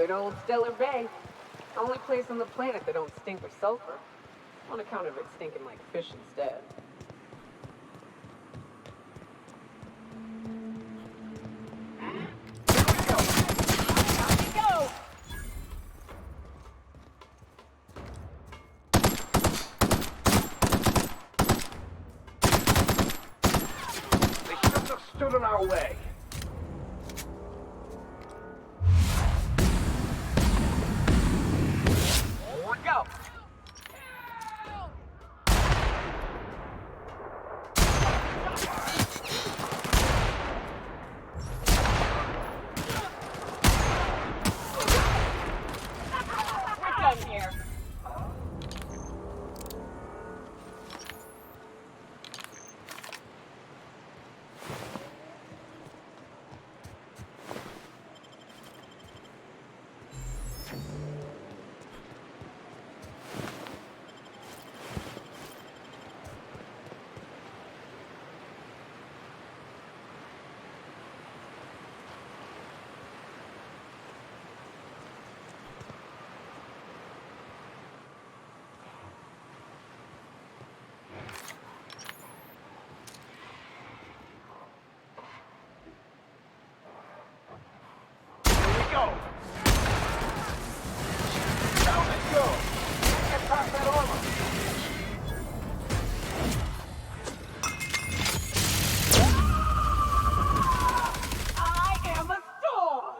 Good old Stellar Bay. Only place on the planet that don't stink with sulfur. On account of it stinking like fish instead. Stood in our way. Forward, go! We're done here. Go! Now let's go! Get past that armor! I am a storm!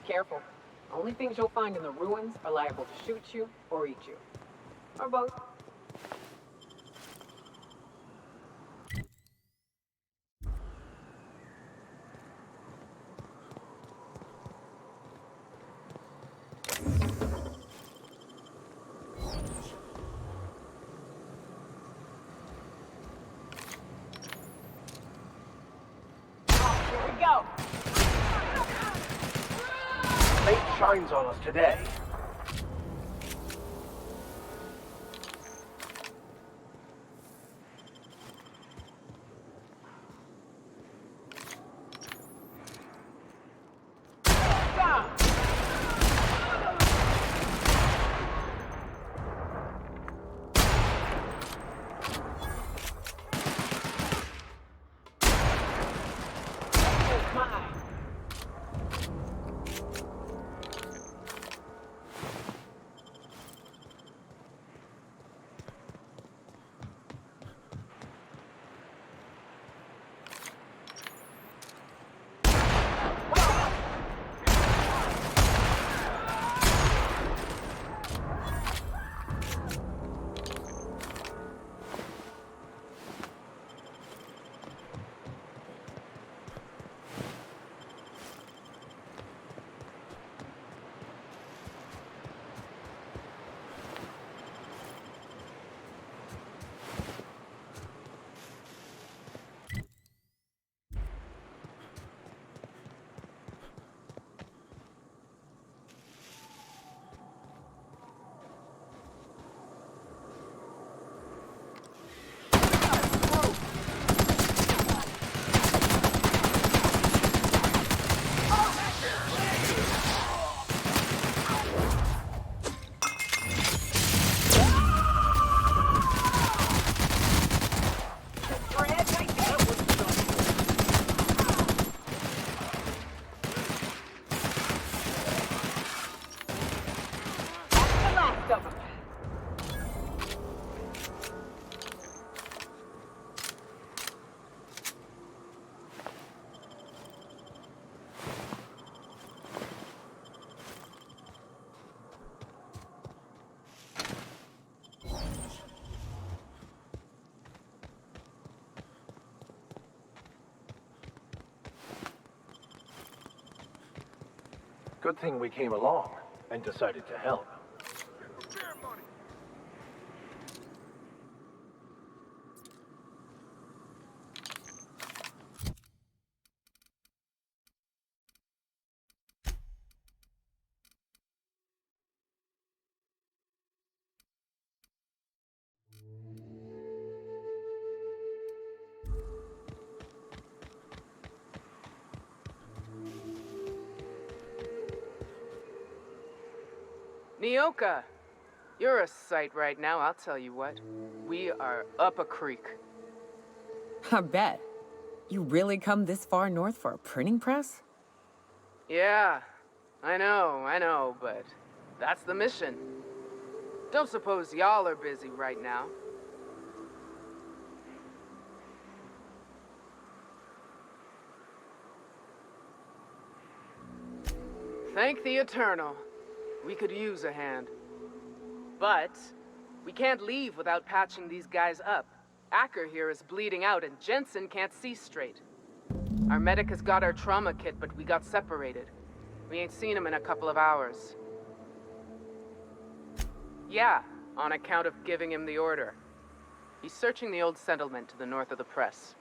Careful. Only things you'll find in the ruins are liable to shoot you or eat you. Or both. Here we go! Fate shines on us today. Down! It's mine. Good thing we came along and decided to help. Nyoka, you're a sight right now, I'll tell you what. We are up a creek. I bet. You really come this far north for a printing press? Yeah, I know, but that's the mission. Don't suppose y'all are busy right now. Thank the Eternal. We could use a hand. But we can't leave without patching these guys up. Acker here is bleeding out and Jensen can't see straight. Our medic has got our trauma kit, but we got separated. We ain't seen him in a couple of hours. Yeah, on account of giving him the order. He's searching the old settlement to the north of the press.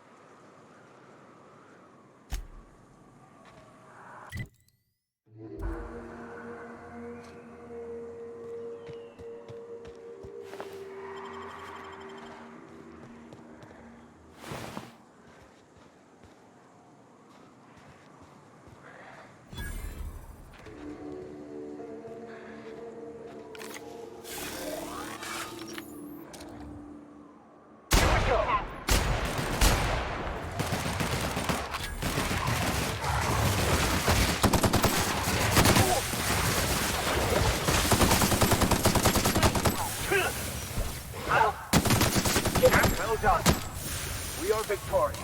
Well done. We are victorious.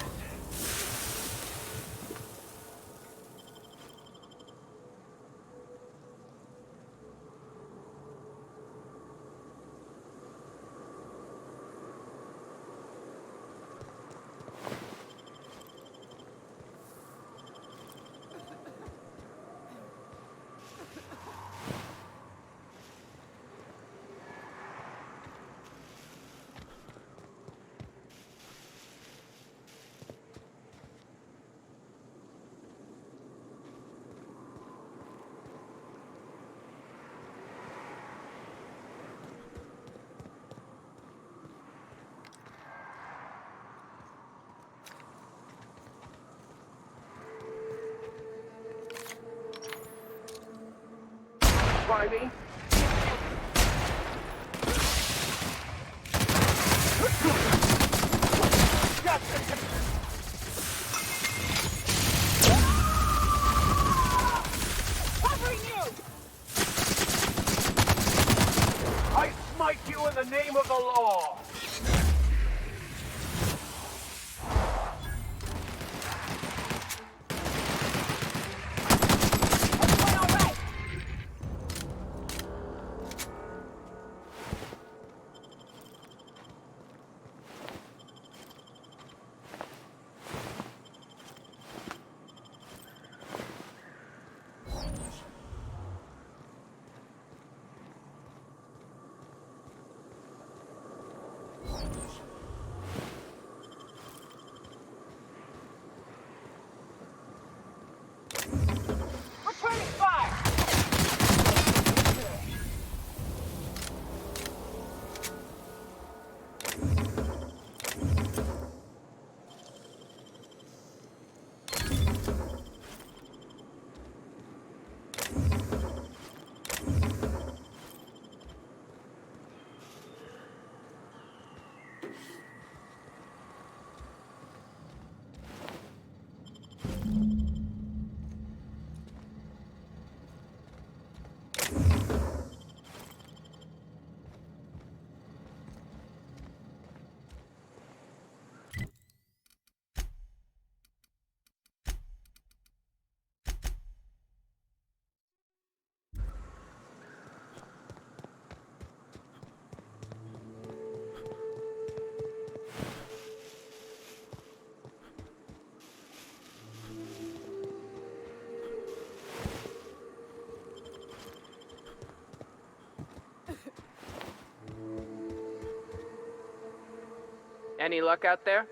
Try me. Covering you! I smite you in the name of the law. Everyone all right? Returning fire! Any luck out there?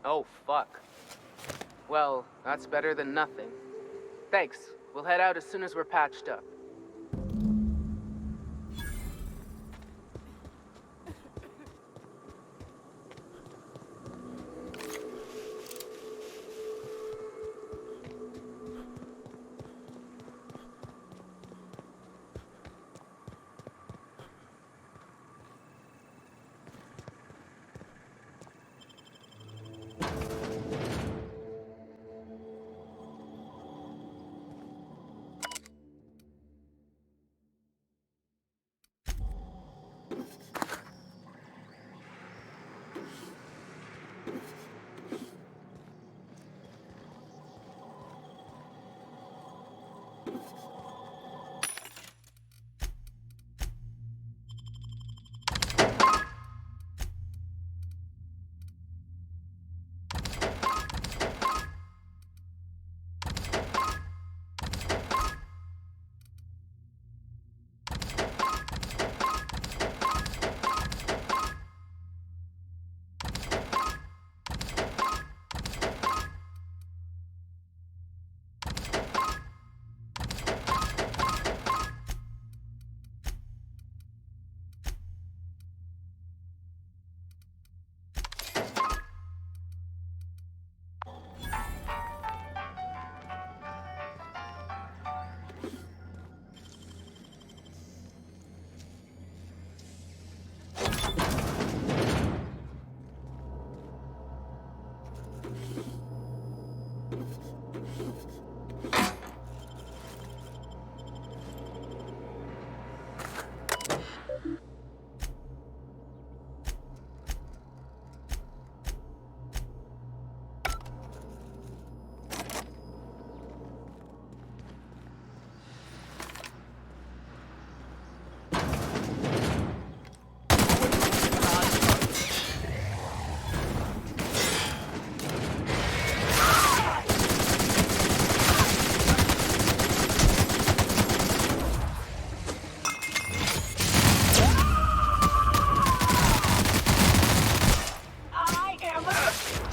Oh, fuck. Well, that's better than nothing. Thanks. We'll head out as soon as we're patched up.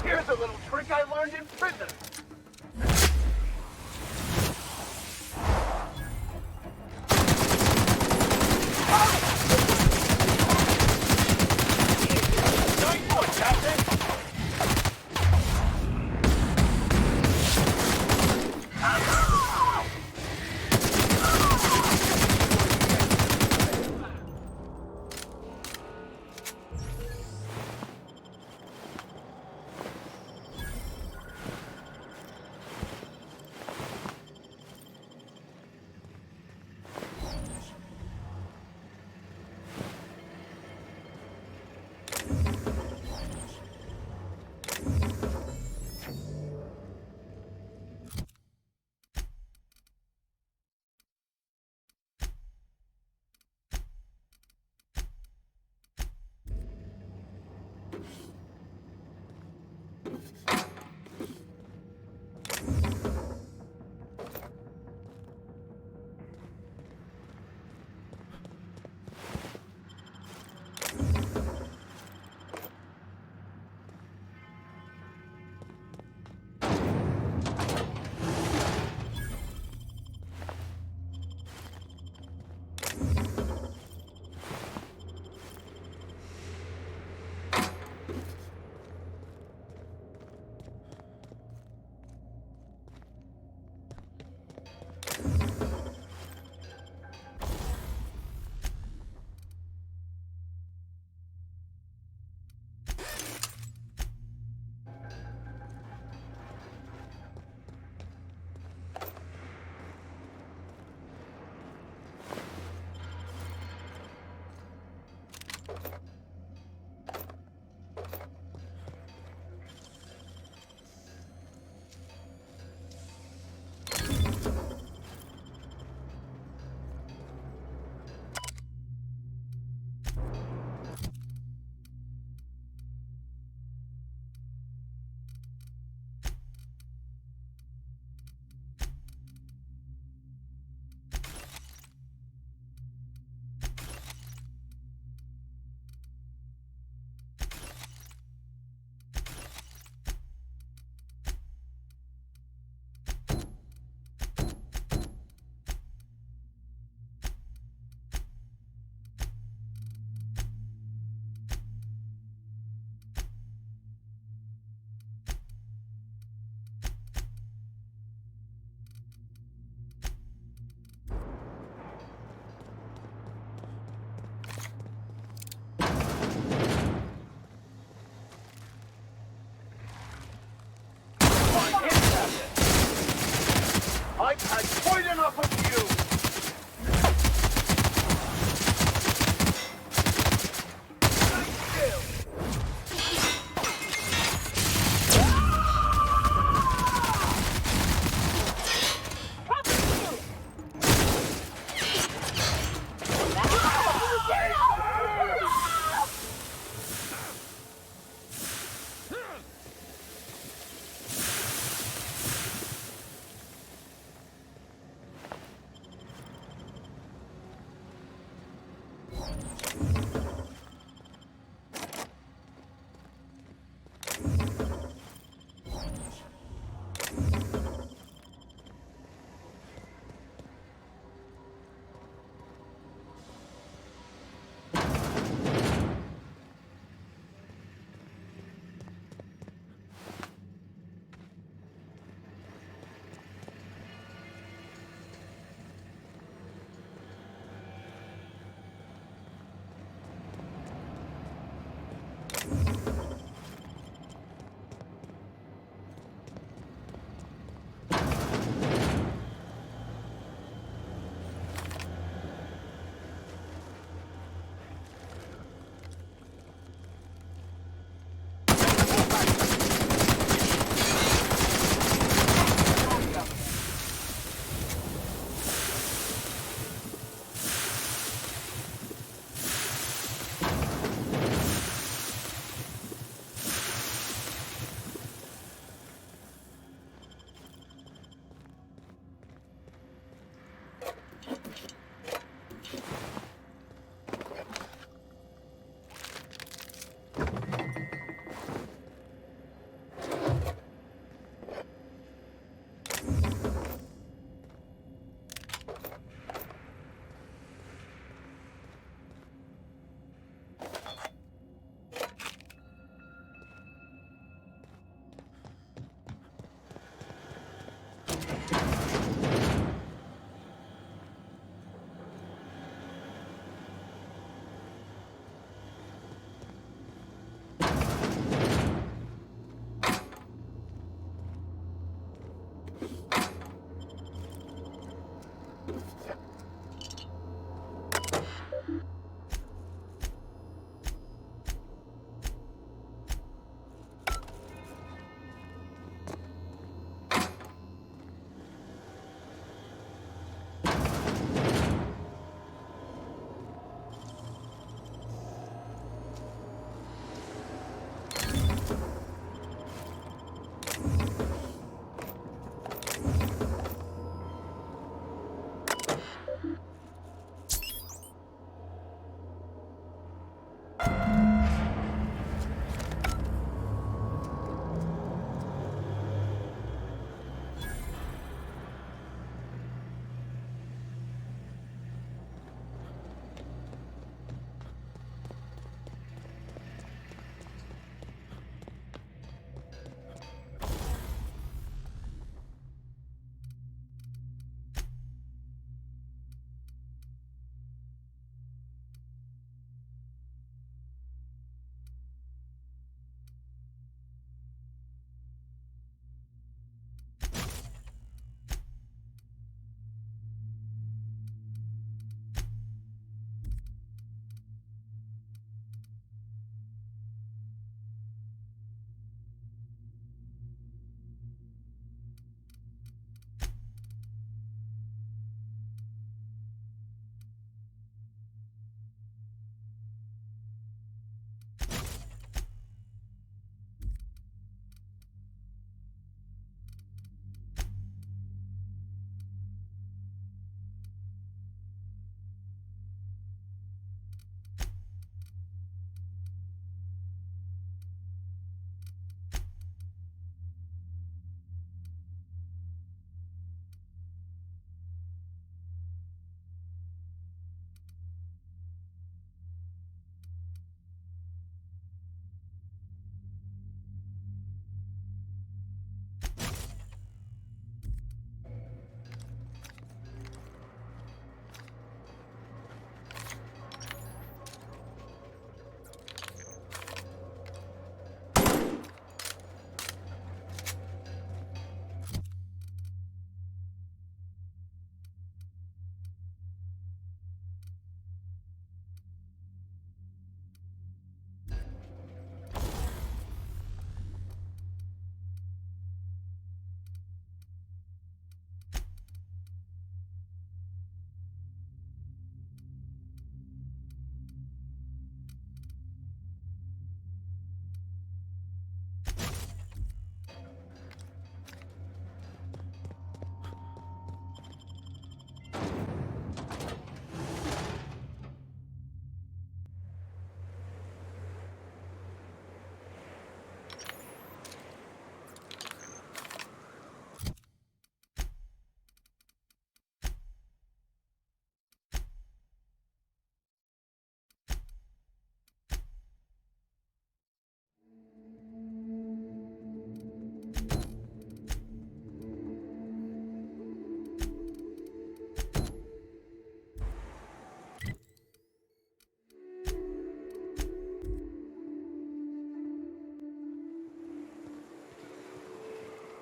Here's a little trick I learned in prison. Nice one, Captain.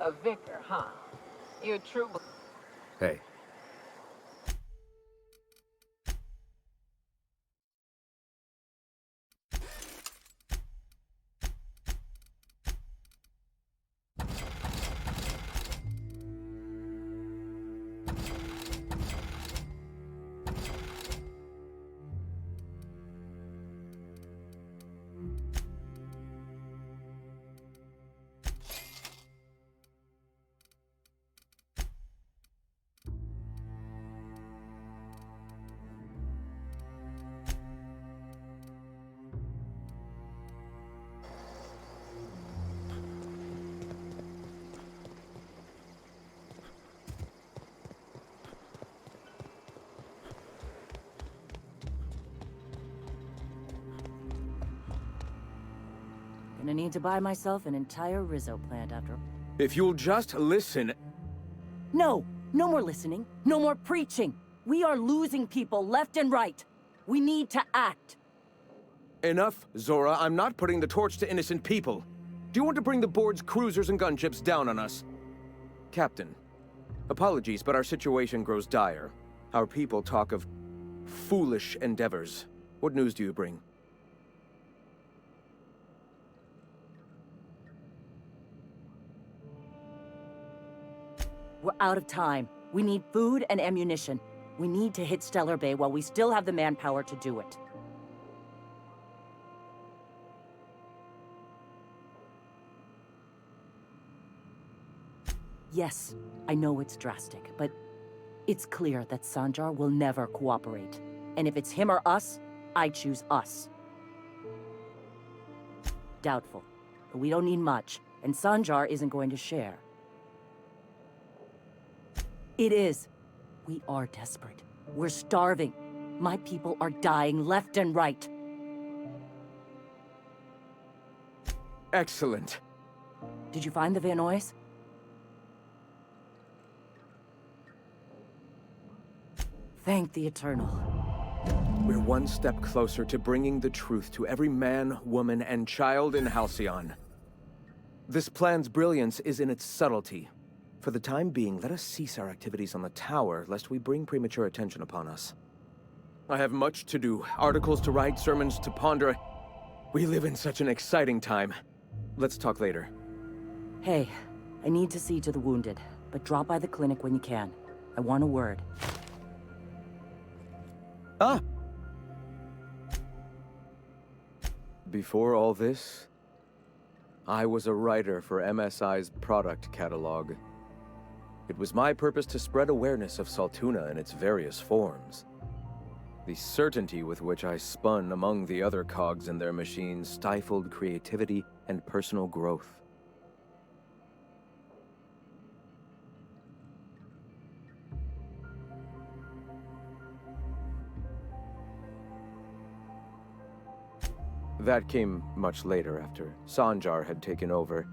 A vicar, huh? You're a true... Hey. Gonna need to buy myself an entire Rizzo plant after... If you'll just listen... No! No more listening. No more preaching. We are losing people left and right. We need to act. Enough, Zora. I'm not putting the torch to innocent people. Do you want to bring the board's cruisers and gunships down on us? Captain, apologies, but our situation grows dire. Our people talk of foolish endeavors. What news do you bring? We're out of time. We need food and ammunition. We need to hit Stellar Bay while we still have the manpower to do it. Yes, I know it's drastic, but it's clear that Sanjar will never cooperate. And if it's him or us, I choose us. Doubtful. But we don't need much, and Sanjar isn't going to share. It is. We are desperate. We're starving. My people are dying left and right. Excellent. Did you find the Vanoys? Thank the Eternal. We're one step closer to bringing the truth to every man, woman, and child in Halcyon. This plan's brilliance is in its subtlety. For the time being, let us cease our activities on the tower, lest we bring premature attention upon us. I have much to do, articles to write, sermons to ponder. We live in such an exciting time. Let's talk later. Hey, I need to see to the wounded, but drop by the clinic when you can. I want a word. Ah! Before all this, I was a writer for MSI's product catalog. It was my purpose to spread awareness of Saltuna in its various forms. The certainty with which I spun among the other cogs in their machine stifled creativity and personal growth. That came much later, after Sanjar had taken over.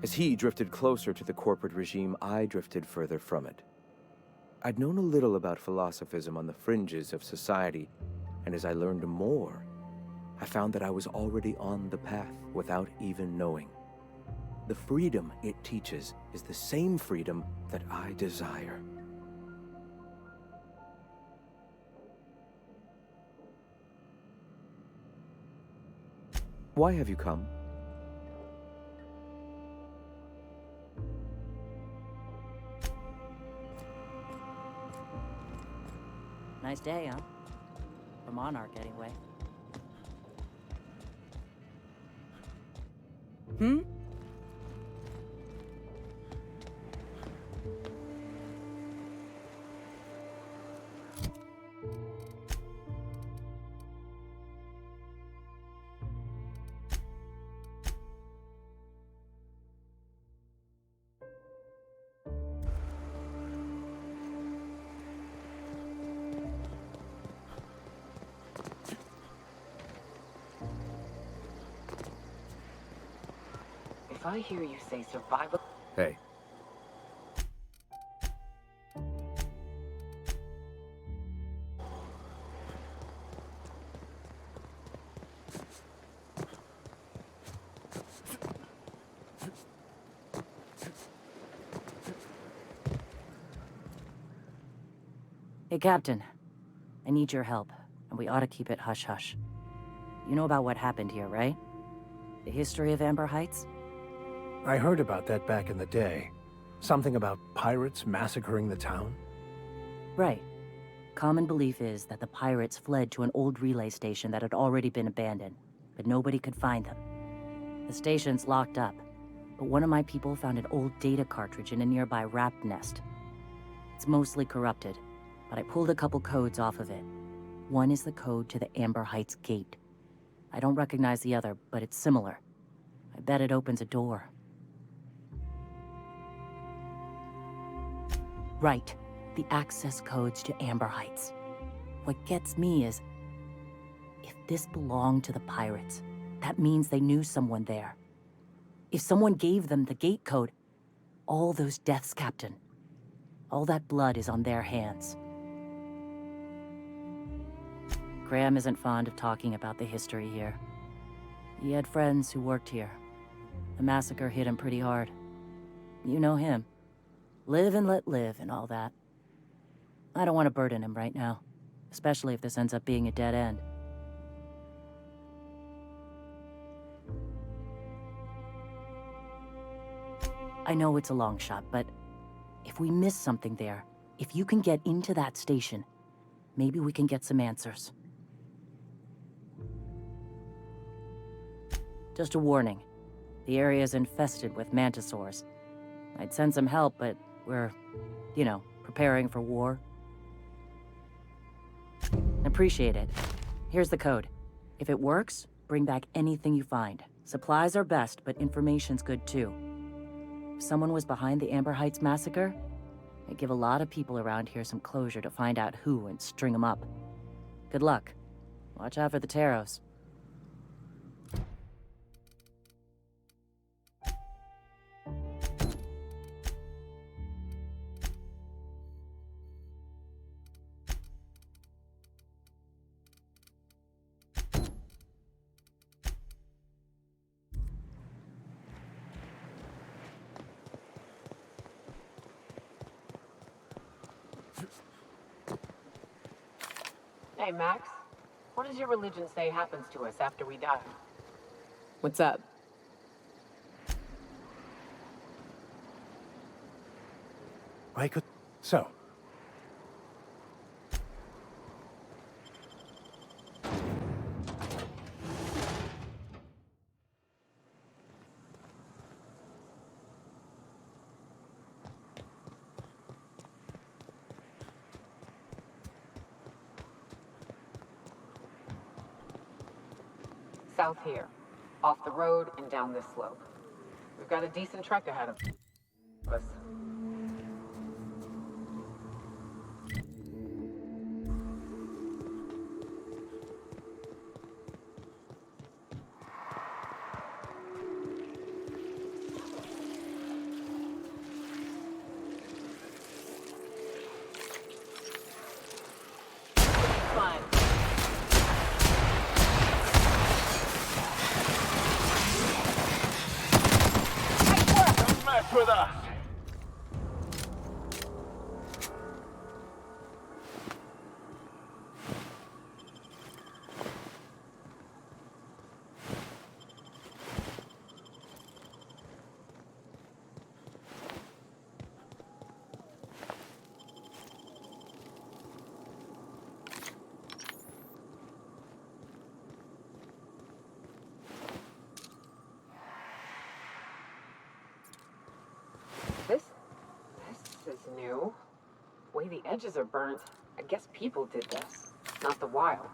As he drifted closer to the corporate regime, I drifted further from it. I'd known a little about philosophism on the fringes of society, and as I learned more, I found that I was already on the path without even knowing. The freedom it teaches is the same freedom that I desire. Why have you come? Nice day, huh? For Monarch, anyway. Hmm? If I hear you say survival... Hey. Hey, Captain. I need your help, and we ought to keep it hush-hush. You know about what happened here, right? The history of Amber Heights? I heard about that back in the day. Something about pirates massacring the town? Right. Common belief is that the pirates fled to an old relay station that had already been abandoned, but nobody could find them. The station's locked up, but one of my people found an old data cartridge in a nearby rat nest. It's mostly corrupted, but I pulled a couple codes off of it. One is the code to the Amber Heights gate. I don't recognize the other, but it's similar. I bet it opens a door. Right. The access codes to Amber Heights. What gets me is, if this belonged to the pirates, that means they knew someone there. If someone gave them the gate code, all those deaths, Captain, all that blood is on their hands. Graham isn't fond of talking about the history here. He had friends who worked here. The massacre hit him pretty hard. You know him. Live and let live and all that. I don't want to burden him right now, especially if this ends up being a dead end. I know it's a long shot, but if we miss something there, if you can get into that station, maybe we can get some answers. Just a warning. The area is infested with mantisaurs. I'd send some help, but we're, preparing for war. Appreciate it. Here's the code. If it works, bring back anything you find. Supplies are best, but information's good too. If someone was behind the Amber Heights massacre, it'd give a lot of people around here some closure to find out who and string them up. Good luck. Watch out for the Taros. Hey, Max. What does your religion say happens to us after we die? What's up? I could... So, South here. Off the road and down this slope. We've got a decent trek ahead of us. Fine. don't mess with us! This is new. The way the edges are burnt. I guess people did this, not the wild.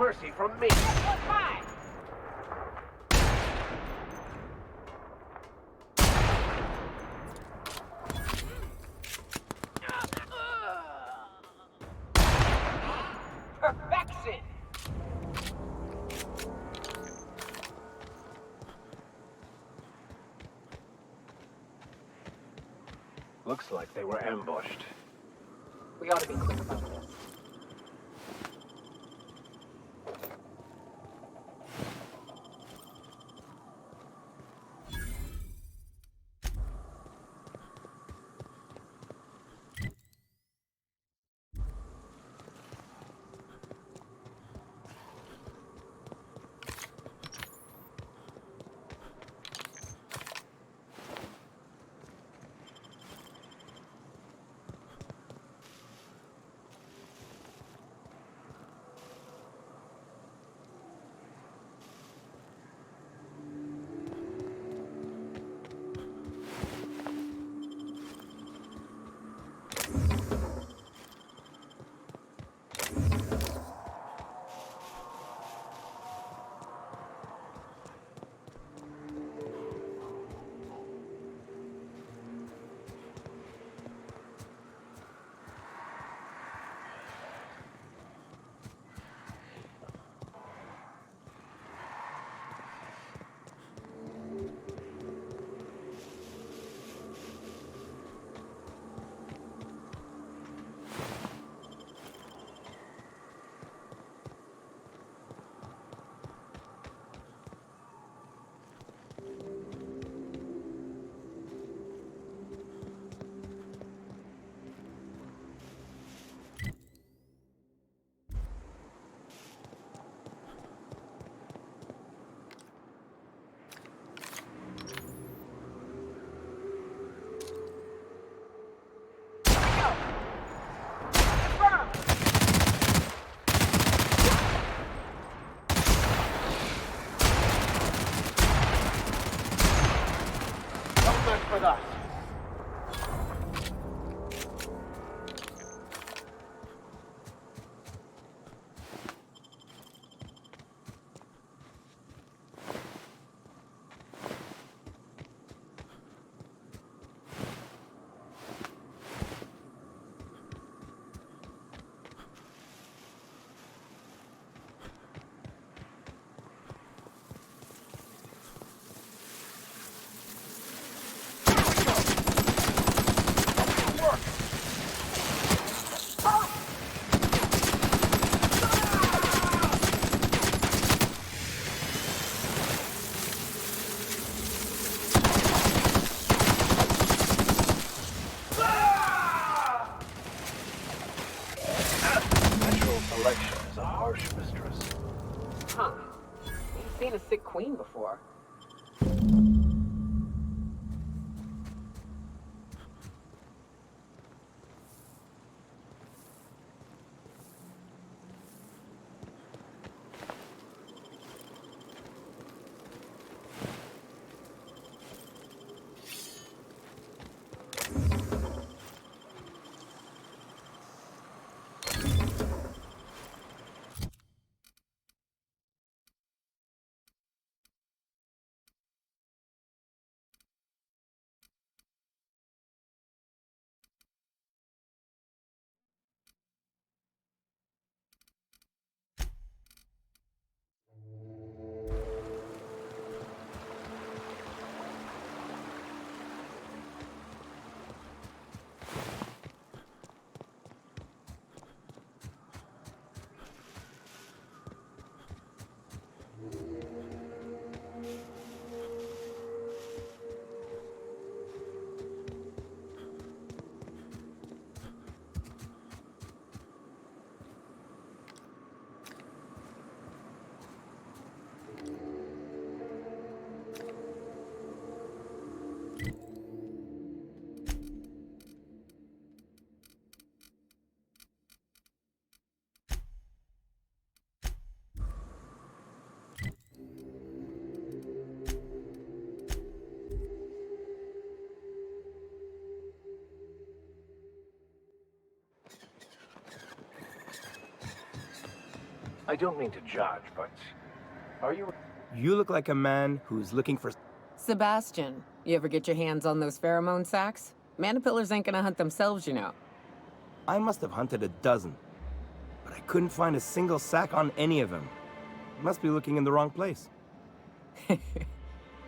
mercy from me. Perfection! Looks like they were ambushed. We ought to be quick about this. With us. Natural selection is a harsh mistress. Huh. Ain't seen a sick queen before. I don't mean to judge, but are you... You look like a man who's looking for... Sebastian, you ever get your hands on those pheromone sacs? Manipillars ain't gonna hunt themselves, you know. I must have hunted a dozen, but I couldn't find a single sack on any of them. Must be looking in the wrong place.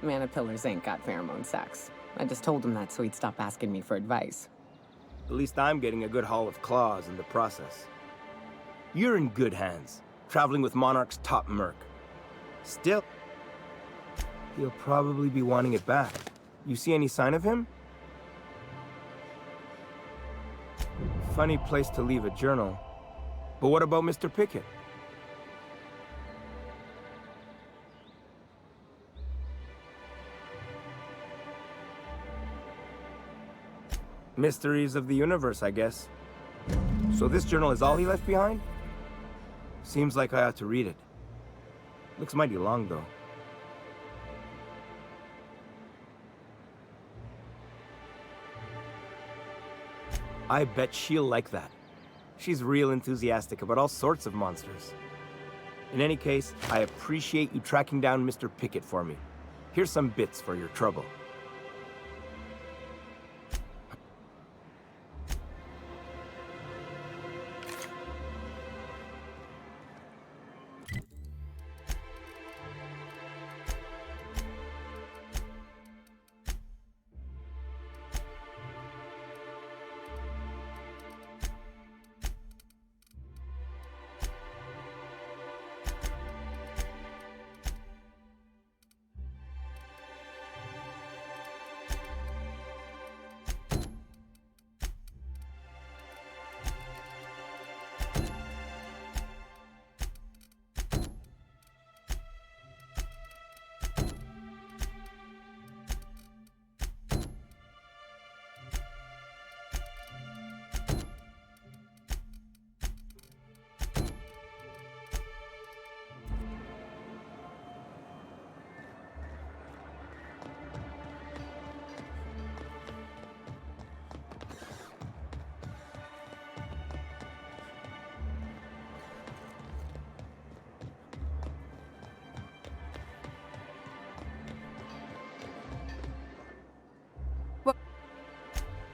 Manipillars ain't got pheromone sacs. I just told him that so he'd stop asking me for advice. At least I'm getting a good haul of claws in the process. You're in good hands, traveling with Monarch's top merc. Still, he'll probably be wanting it back. You see any sign of him? Funny place to leave a journal. But what about Mr. Pickett? Mysteries of the universe, I guess. So this journal is all he left behind? Seems like I ought to read it. Looks mighty long, though. I bet she'll like that. She's real enthusiastic about all sorts of monsters. In any case, I appreciate you tracking down Mr. Pickett for me. Here's some bits for your trouble.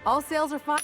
All sales are fine.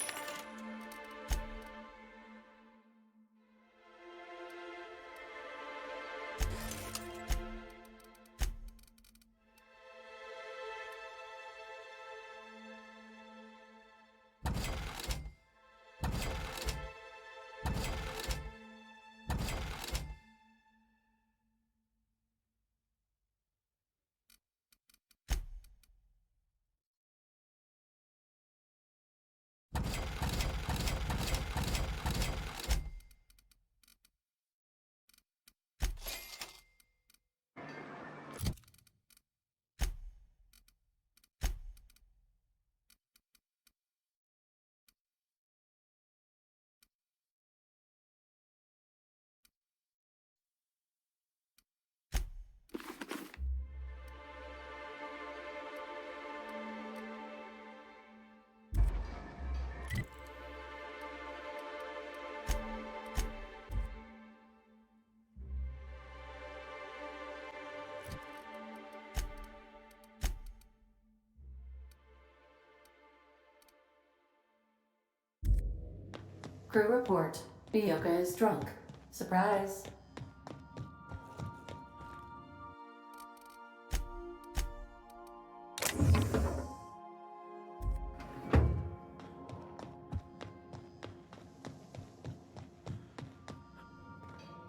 Crew report. Bioka is drunk. Surprise.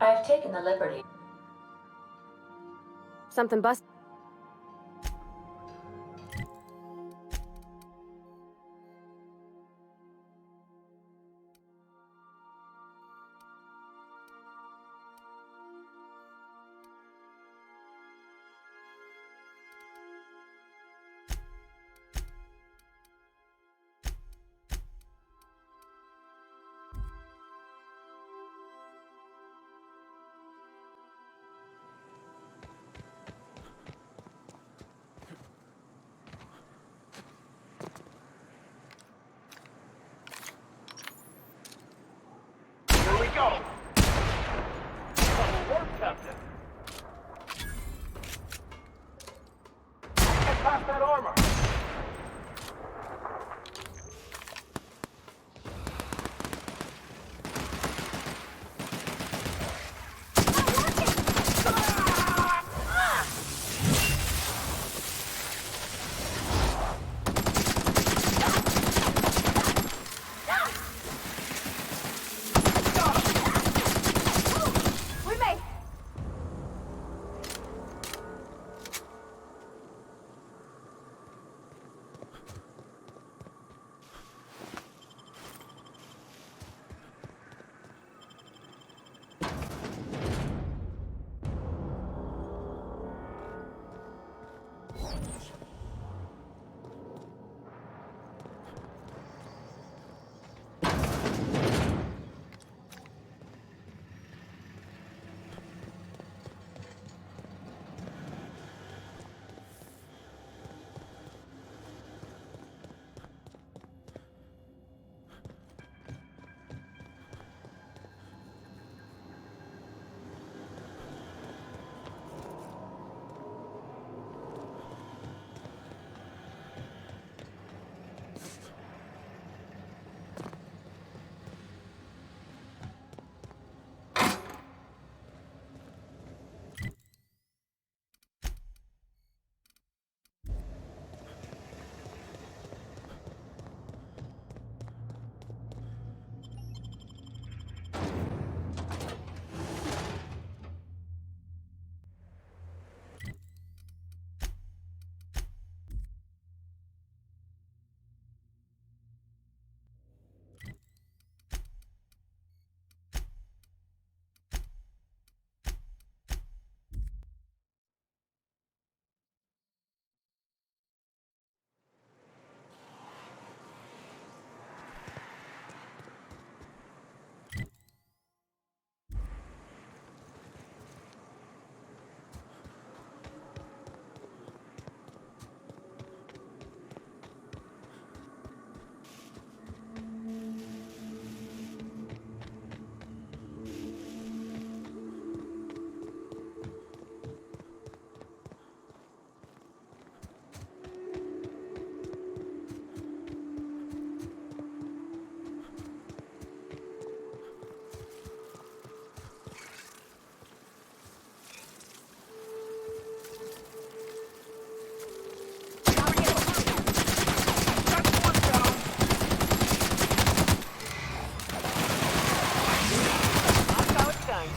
I've taken the liberty. Something bust.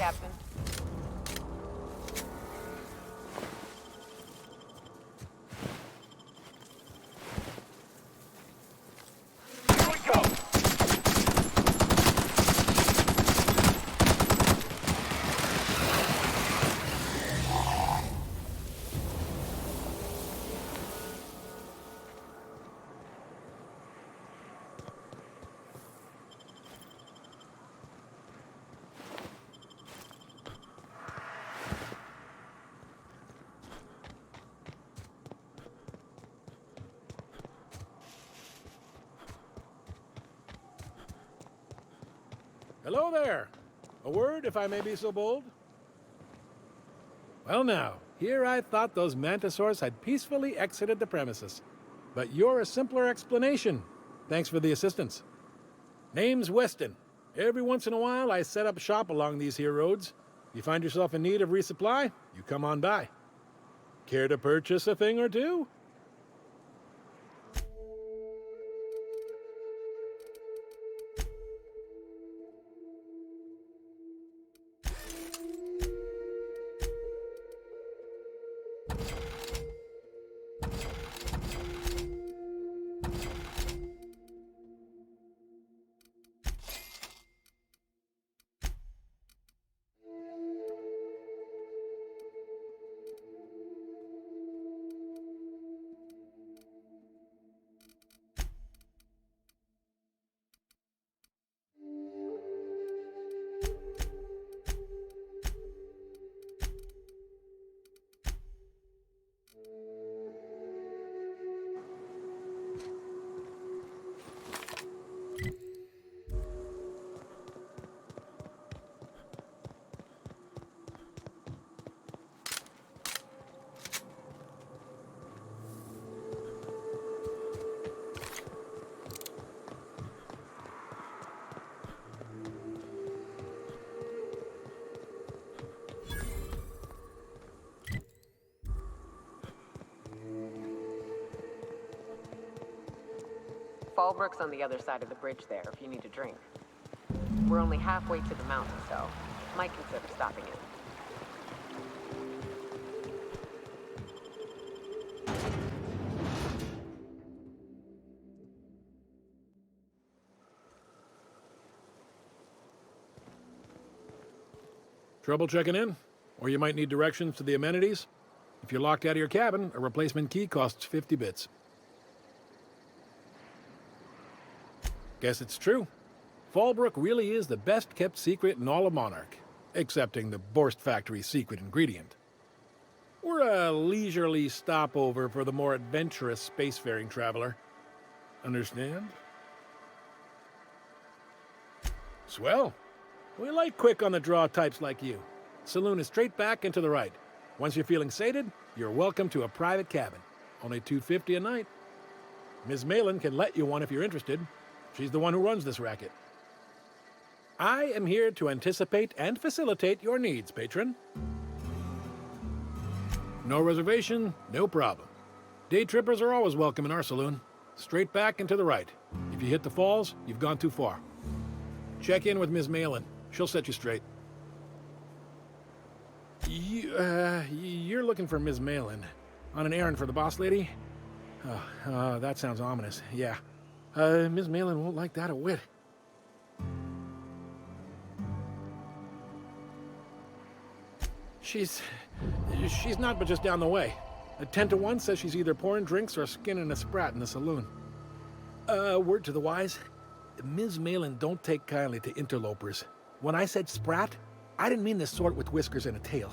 Captain. Hello there. A word, if I may be so bold? Well now, here I thought those mantisaurs had peacefully exited the premises. But you're a simpler explanation. Thanks for the assistance. Name's Weston. Every once in a while I set up shop along these here roads. You find yourself in need of resupply, you come on by. Care to purchase a thing or two? Fallbrook's on the other side of the bridge there if you need a drink. We're only halfway to the mountain, so might consider stopping in. Trouble checking in? Or you might need directions to the amenities? If you're locked out of your cabin, a replacement key costs 50 bits. Guess it's true. Fallbrook really is the best-kept secret in all of Monarch, excepting the Borst Factory's secret ingredient. We're a leisurely stopover for the more adventurous spacefaring traveler. Understand? Swell. We like quick-on-the-draw types like you. Saloon is straight back and to the right. Once you're feeling sated, you're welcome to a private cabin. Only $250 a night. Ms. Malin can let you one if you're interested. She's the one who runs this racket. I am here to anticipate and facilitate your needs, patron. No reservation, no problem. Day trippers are always welcome in our saloon. Straight back and to the right. If you hit the falls, you've gone too far. Check in with Ms. Malin. She'll set you straight. You're looking for Ms. Malin. On an errand for the boss lady? That sounds ominous. Yeah. Ms. Malin won't like that a whit. She's not but just down the way. A 10 to 1 says she's either pouring drinks or skinning a sprat in the saloon. Word to the wise. Ms. Malin don't take kindly to interlopers. When I said sprat, I didn't mean the sort with whiskers and a tail.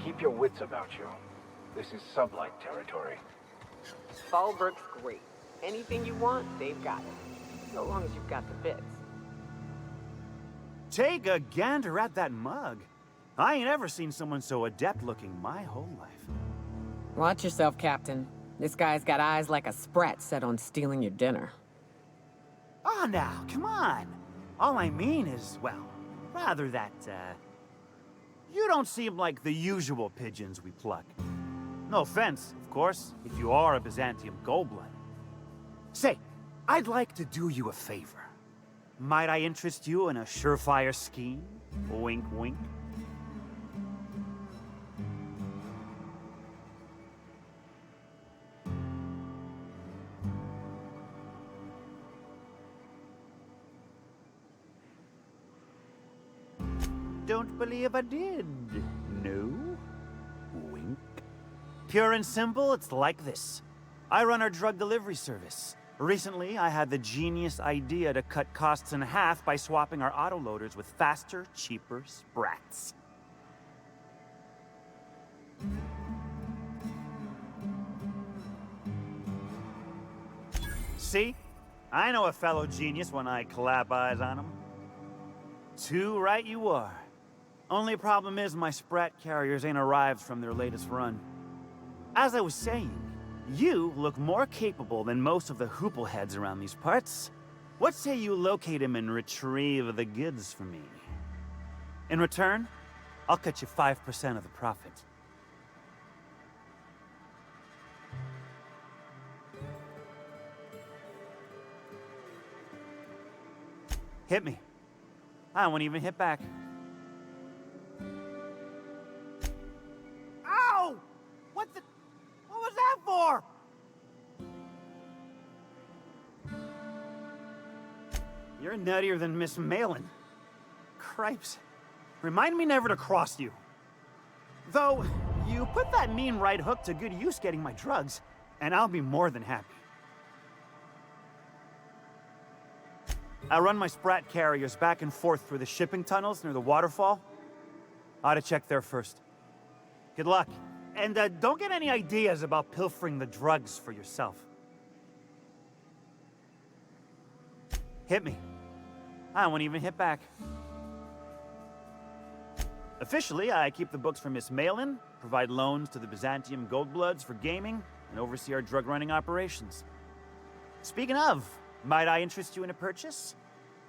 Keep your wits about you. This is sublight territory. Fallbrook's great. Anything you want, they've got it. So long as you've got the bits. Take a gander at that mug. I ain't ever seen someone so adept looking my whole life. Watch yourself, Captain. This guy's got eyes like a sprat set on stealing your dinner. Ah, now, come on. All I mean is, well, rather that, you don't seem like the usual pigeons we pluck. No offense, of course, if you are a Byzantium goldblood. Say, I'd like to do you a favor. Might I interest you in a surefire scheme? Wink, wink. Don't believe I did. No? Wink. Pure and simple, it's like this. I run our drug delivery service. Recently, I had the genius idea to cut costs in half by swapping our autoloaders with faster, cheaper sprats. See? I know a fellow genius when I clap eyes on him. Too right you are. Only problem is my sprat carriers ain't arrived from their latest run. As I was saying, you look more capable than most of the hoople heads around these parts. What say you locate him and retrieve the goods for me? In return, I'll cut you 5% of the profit. Hit me. I won't even hit back. Ow! What was that for? You're nuttier than Miss Malin. Cripes. Remind me never to cross you. Though, you put that mean right hook to good use getting my drugs, and I'll be more than happy. I run my sprat carriers back and forth through the shipping tunnels near the waterfall. Ought to check there first. Good luck. And don't get any ideas about pilfering the drugs for yourself. Hit me. I won't even hit back. Officially, I keep the books for Miss Malin, provide loans to the Byzantium Goldbloods for gaming, and oversee our drug-running operations. Speaking of, might I interest you in a purchase?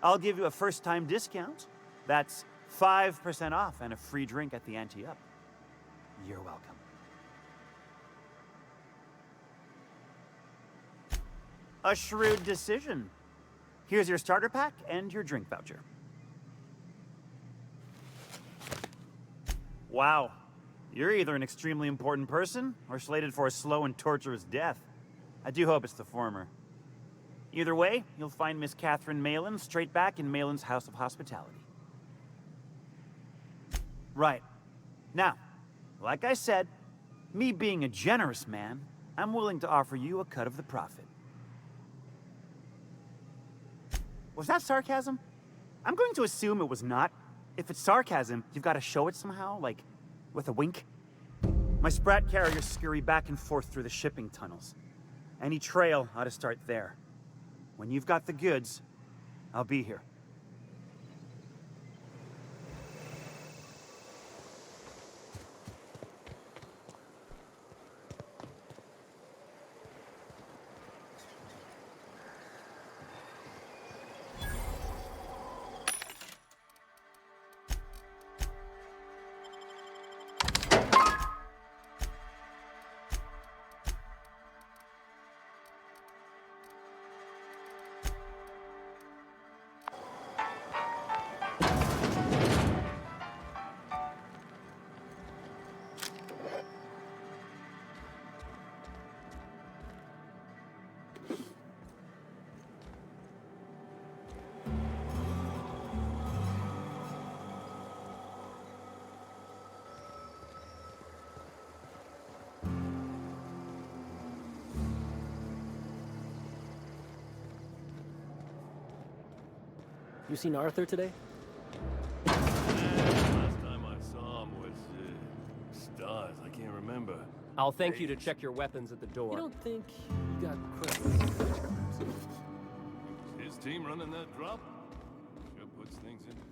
I'll give you a first-time discount. That's 5% off and a free drink at the ante-up. You're welcome. A shrewd decision. Here's your starter pack and your drink voucher. Wow. You're either an extremely important person or slated for a slow and torturous death. I do hope it's the former. Either way, you'll find Miss Catherine Malin straight back in Malin's House of Hospitality. Right. Now, like I said, me being a generous man, I'm willing to offer you a cut of the profit. Was that sarcasm? I'm going to assume it was not. If it's sarcasm, you've got to show it somehow, like with a wink. My sprat carriers scurry back and forth through the shipping tunnels. Any trail ought to start there. When you've got the goods, I'll be here. You seen Arthur today? Last time I saw him was stars. I can't remember. I'll thank you to check your weapons at the door. You don't think you got crippled? His team running that drop? Sure puts things into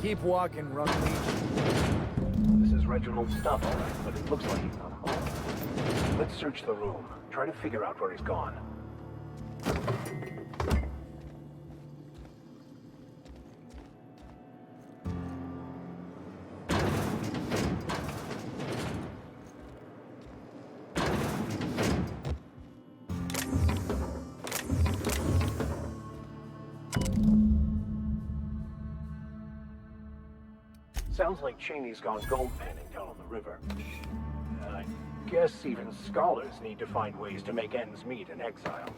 Keep walking, Rumbleach. This is Reginald's stuff, all right, but it looks like he's not home. Let's search the room. Try to figure out where he's gone. Sounds like Cheney's gone gold panning down on the river. I guess even scholars need to find ways to make ends meet in exile.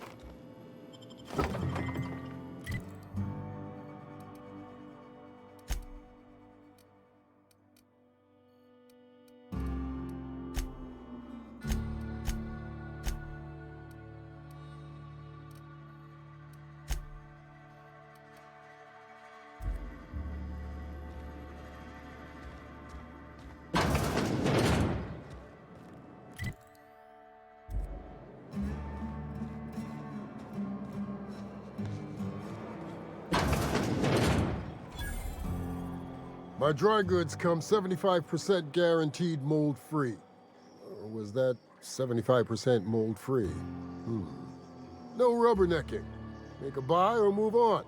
My dry goods come 75% guaranteed mold-free. Or was that 75% mold-free? No rubbernecking. Make a buy or move on.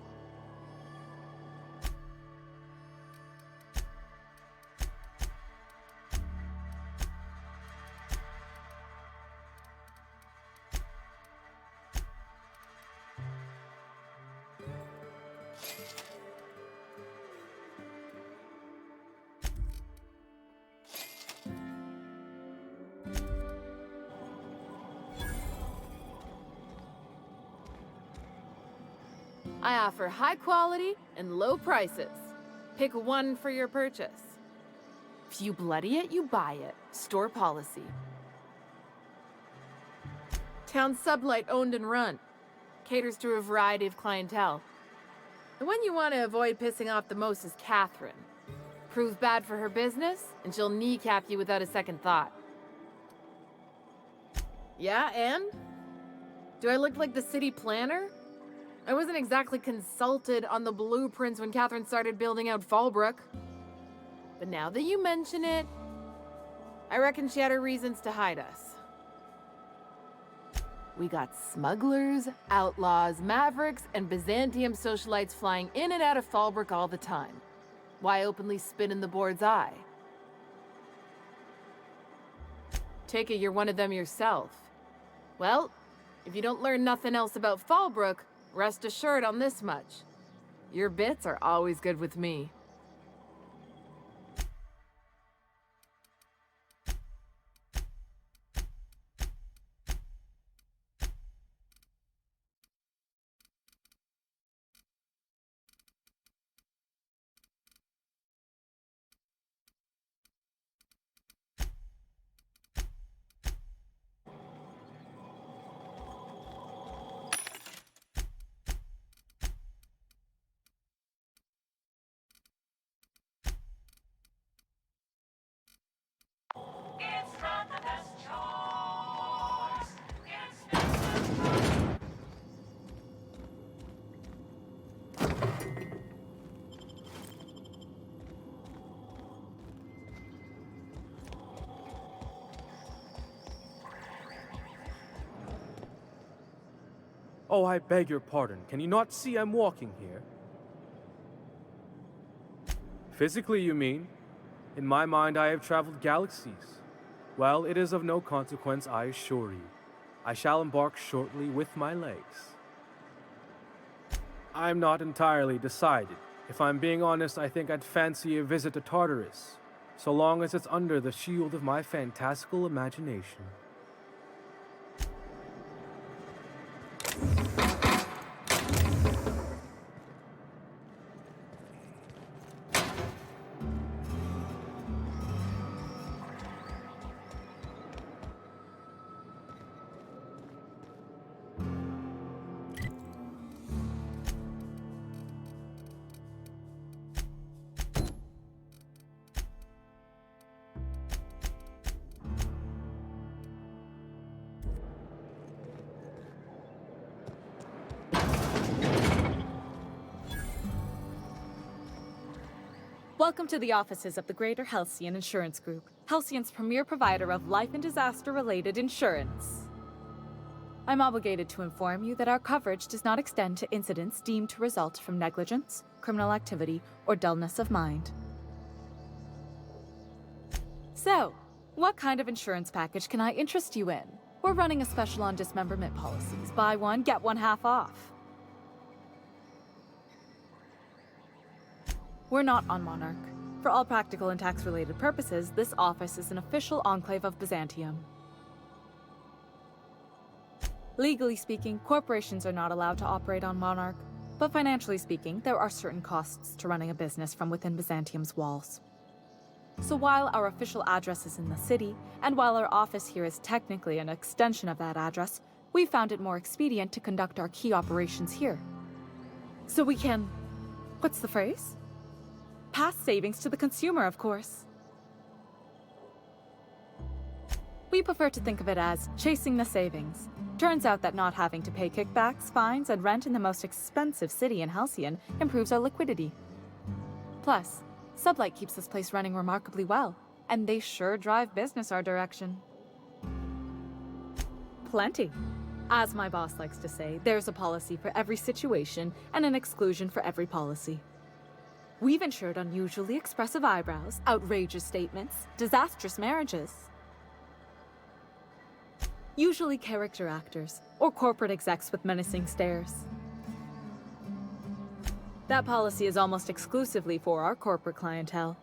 I offer high quality and low prices. Pick one for your purchase. If you bloody it, you buy it. Store policy. Town Sublight owned and run. Caters to a variety of clientele. The one you want to avoid pissing off the most is Catherine. Proves bad for her business, and she'll kneecap you without a second thought. Yeah, and? Do I look like the city planner? I wasn't exactly consulted on the blueprints when Catherine started building out Fallbrook. But now that you mention it, I reckon she had her reasons to hide us. We got smugglers, outlaws, mavericks, and Byzantium socialites flying in and out of Fallbrook all the time. Why openly spit in the board's eye? Take it you're one of them yourself. Well, if you don't learn nothing else about Fallbrook, rest assured on this much. Your bits are always good with me. Oh, I beg your pardon. Can you not see I'm walking here? Physically, you mean? In my mind, I have traveled galaxies. Well, it is of no consequence, I assure you. I shall embark shortly with my legs. I'm not entirely decided. If I'm being honest, I think I'd fancy a visit to Tartarus, so long as it's under the shield of my fantastical imagination. Welcome to the offices of the Greater Halcyon Insurance Group, Halcyon's premier provider of life and disaster-related insurance. I'm obligated to inform you that our coverage does not extend to incidents deemed to result from negligence, criminal activity, or dullness of mind. So, what kind of insurance package can I interest you in? We're running a special on dismemberment policies. Buy one, get one half off. We're not on Monarch. For all practical and tax-related purposes, this office is an official enclave of Byzantium. Legally speaking, corporations are not allowed to operate on Monarch, but financially speaking, there are certain costs to running a business from within Byzantium's walls. So while our official address is in the city, and while our office here is technically an extension of that address, we found it more expedient to conduct our key operations here. So we can... what's the phrase? Pass savings to the consumer, of course. We prefer to think of it as chasing the savings. Turns out that not having to pay kickbacks, fines, and rent in the most expensive city in Halcyon improves our liquidity. Plus, Sublight keeps this place running remarkably well, and they sure drive business our direction. Plenty. As my boss likes to say, there's a policy for every situation and an exclusion for every policy. We've insured unusually expressive eyebrows, outrageous statements, disastrous marriages. Usually character actors, or corporate execs with menacing stares. That policy is almost exclusively for our corporate clientele.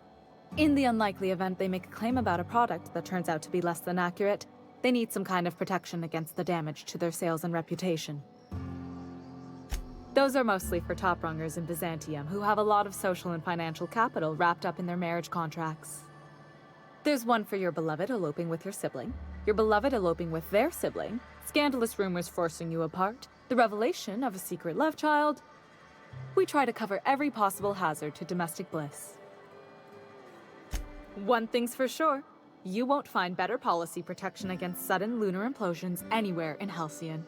In the unlikely event they make a claim about a product that turns out to be less than accurate, they need some kind of protection against the damage to their sales and reputation. Those are mostly for top-rungers in Byzantium who have a lot of social and financial capital wrapped up in their marriage contracts. There's one for your beloved eloping with your sibling, your beloved eloping with their sibling, scandalous rumors forcing you apart, the revelation of a secret love child. We try to cover every possible hazard to domestic bliss. One thing's for sure, you won't find better policy protection against sudden lunar implosions anywhere in Halcyon.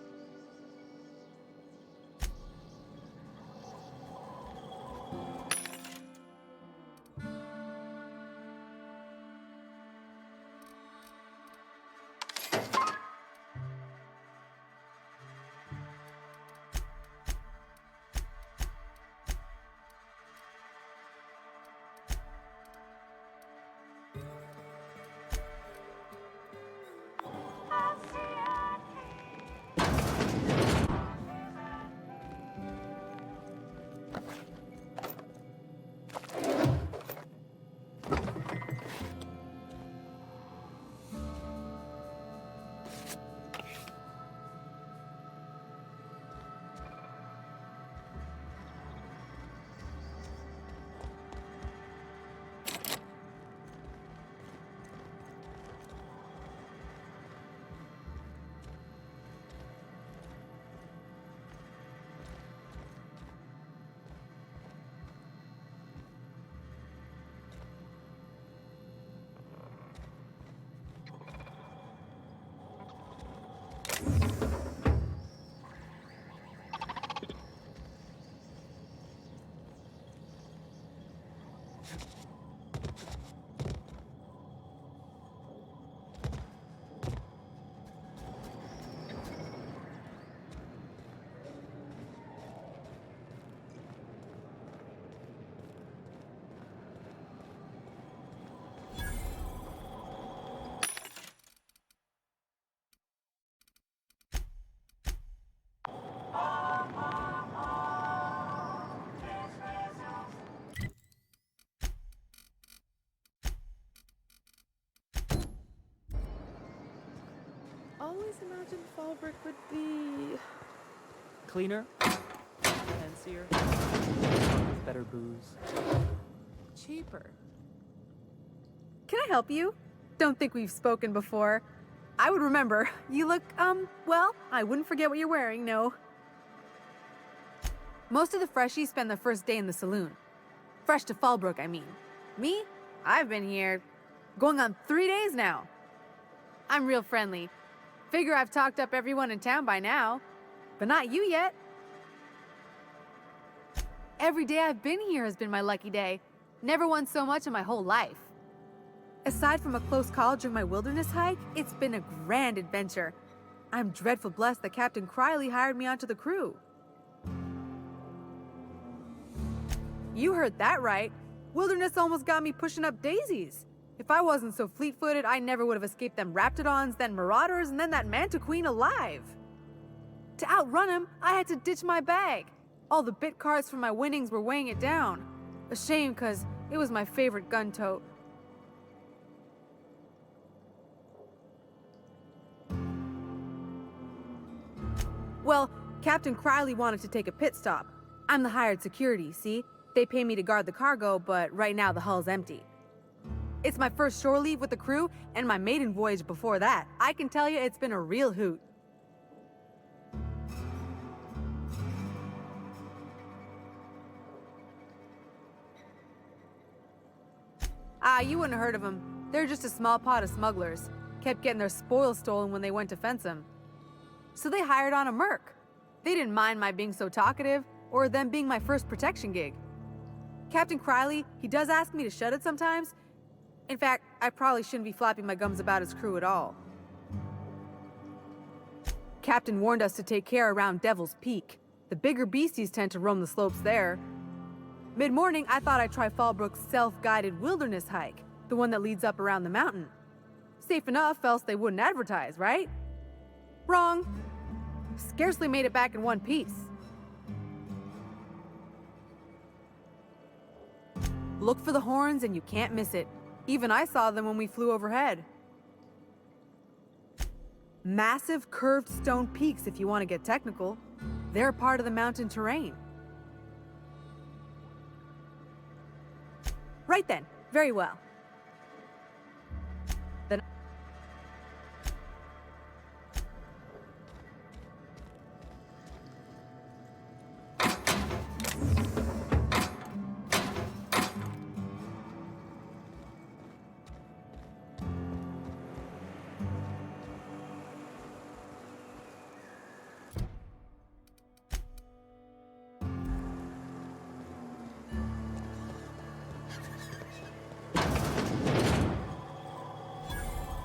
Always imagined Fallbrook would be... Cleaner, fancier, with better booze. cheaper. Can I help you? Don't think we've spoken before. I would remember. You look, well, I wouldn't forget what you're wearing, no. Most of the freshies spend their first day in the saloon. Fresh to Fallbrook, I mean. Me? I've been here going on 3 days now. I'm real friendly. Figure I've talked up everyone in town by now. But not you yet. Every day I've been here has been my lucky day. Never won so much in my whole life. Aside from a close call during my wilderness hike, it's been a grand adventure. I'm dreadful blessed that Captain Criley hired me onto the crew. You heard that right. Wilderness almost got me pushing up daisies. If I wasn't so fleet-footed, I never would have escaped them raptidons, then marauders, and then that manta queen alive. To outrun him, I had to ditch my bag. All the bit cards from my winnings were weighing it down. A shame, cause it was my favorite gun tote. Well, Captain Criley wanted to take a pit stop. I'm the hired security, see? They pay me to guard the cargo, but right now the hull's empty. It's my first shore leave with the crew, and my maiden voyage before that. I can tell you it's been a real hoot. You wouldn't have heard of them. They're just a small pot of smugglers. Kept getting their spoils stolen when they went to fence him. So they hired on a merc. They didn't mind my being so talkative, or them being my first protection gig. Captain Criley, he does ask me to shut it sometimes. In fact, I probably shouldn't be flapping my gums about his crew at all. Captain warned us to take care around Devil's Peak. The bigger beasties tend to roam the slopes there. Mid-morning, I thought I'd try Fallbrook's self-guided wilderness hike, the one that leads up around the mountain. Safe enough, else they wouldn't advertise, right? Wrong. Scarcely made it back in one piece. Look for the horns and you can't miss it. Even I saw them when we flew overhead. Massive curved stone peaks if you want to get technical. They're part of the mountain terrain. Right then. Very well. Then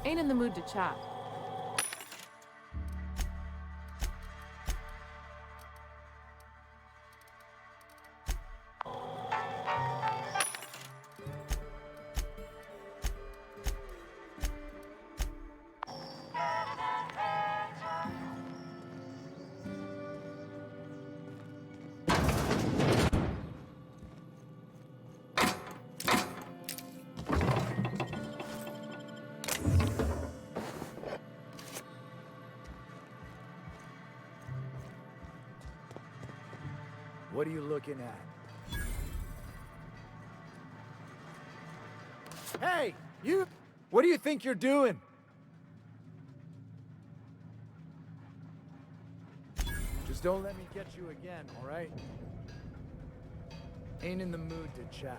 Ain't in the mood to chat. What are you looking at? Hey, you! What do you think you're doing? Just don't let me get you again, all right? Ain't in the mood to chat.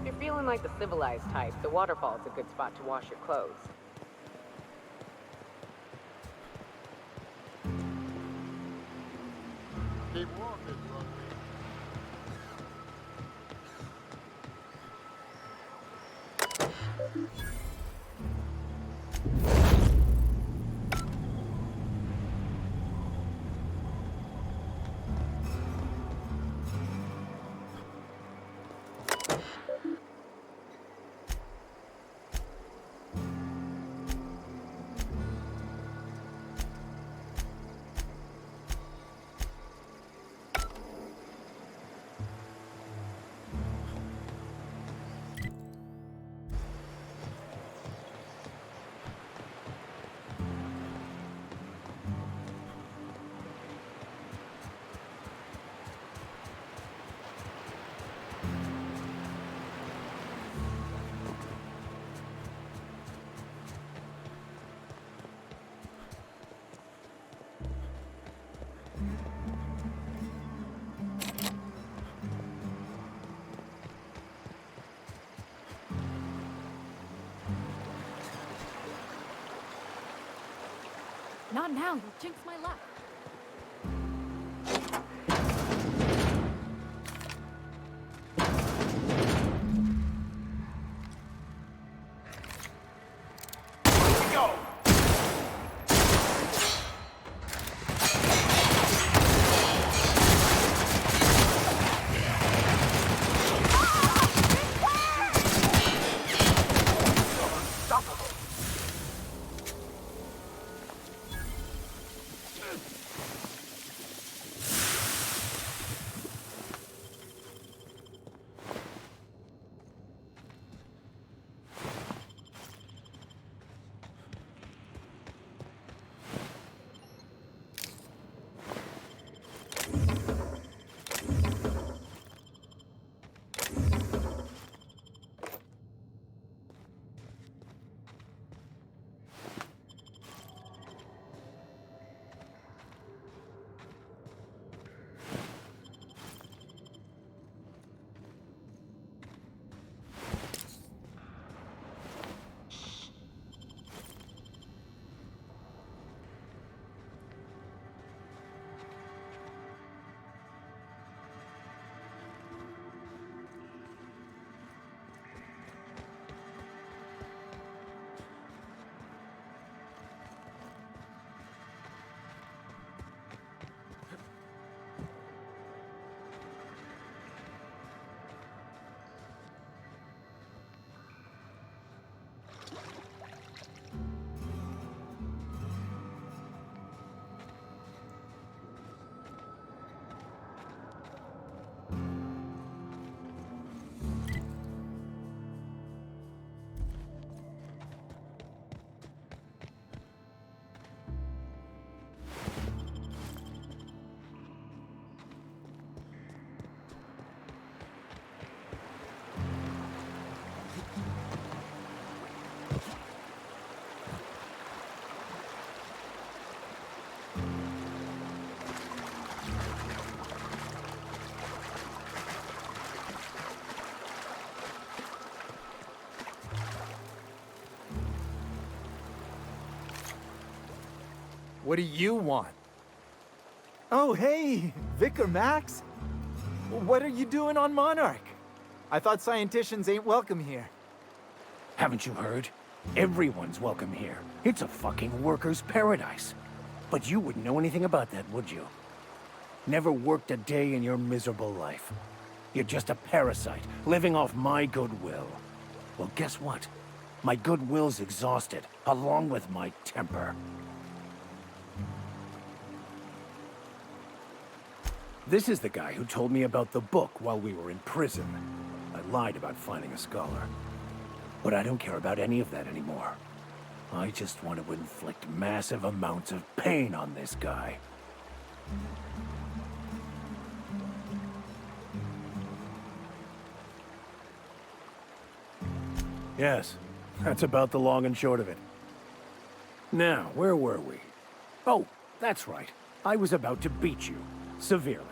If you're feeling like the civilized type, the waterfall's a good spot to wash your clothes. Keep walking, Bucky. Not now, you'll jinx my luck. What do you want? Oh, hey, Vicar Max. What are you doing on Monarch? I thought scienticians ain't welcome here. Haven't you heard? Everyone's welcome here. It's a fucking worker's paradise. But you wouldn't know anything about that, would you? Never worked a day in your miserable life. You're just a parasite, living off my goodwill. Well, guess what? My goodwill's exhausted, along with my temper. This is the guy who told me about the book while we were in prison. I lied about finding a scholar. But I don't care about any of that anymore. I just want to inflict massive amounts of pain on this guy. Yes, that's about the long and short of it. Now, where were we? Oh, that's right. I was about to beat you. Severely.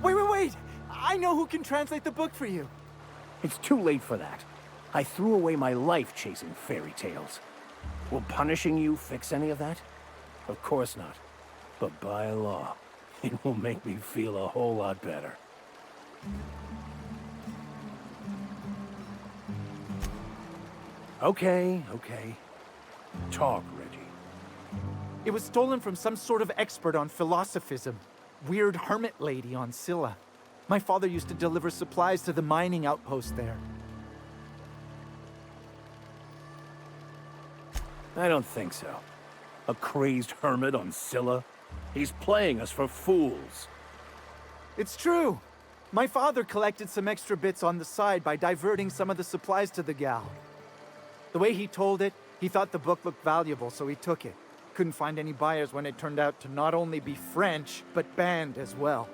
Wait! I know who can translate the book for you. It's too late for that. I threw away my life chasing fairy tales. Will punishing you fix any of that? Of course not. But by law, it will make me feel a whole lot better. Okay. Talk, Reggie. It was stolen from some sort of expert on philosophism. Weird hermit lady on Scylla. My father used to deliver supplies to the mining outpost there. I don't think so. A crazed hermit on Scylla? He's playing us for fools. It's true. My father collected some extra bits on the side by diverting some of the supplies to the gal. The way he told it, he thought the book looked valuable, so he took it. Couldn't find any buyers when it turned out to not only be French, but banned as well.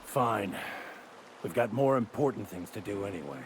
Fine. We've got more important things to do anyway.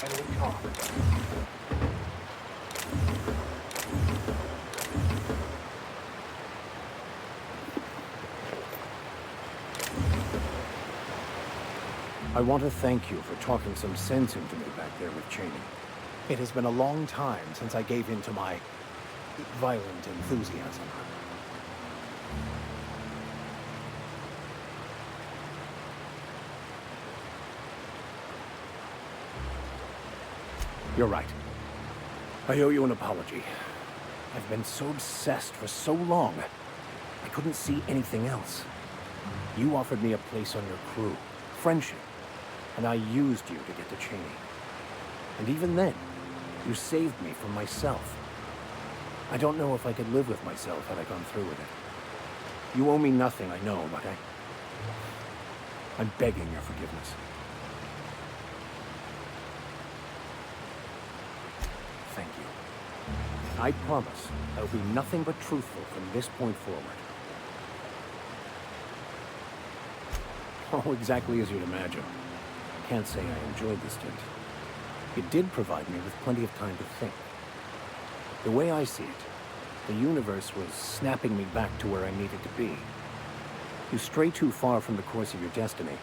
and we talk. I want to thank you for talking some sense into me back there with Cheney. It has been a long time since I gave in to my violent enthusiasm. You're right. I owe you an apology. I've been so obsessed for so long, I couldn't see anything else. You offered me a place on your crew, friendship, and I used you to get to Cheney. And even then, you saved me from myself. I don't know if I could live with myself had I gone through with it. You owe me nothing, I know, but I'm begging your forgiveness. Thank you. I promise I'll be nothing but truthful from this point forward. Oh, exactly as you'd imagine. I can't say I enjoyed the stint. It did provide me with plenty of time to think. The way I see it, the universe was snapping me back to where I needed to be. You stray too far from the course of your destiny,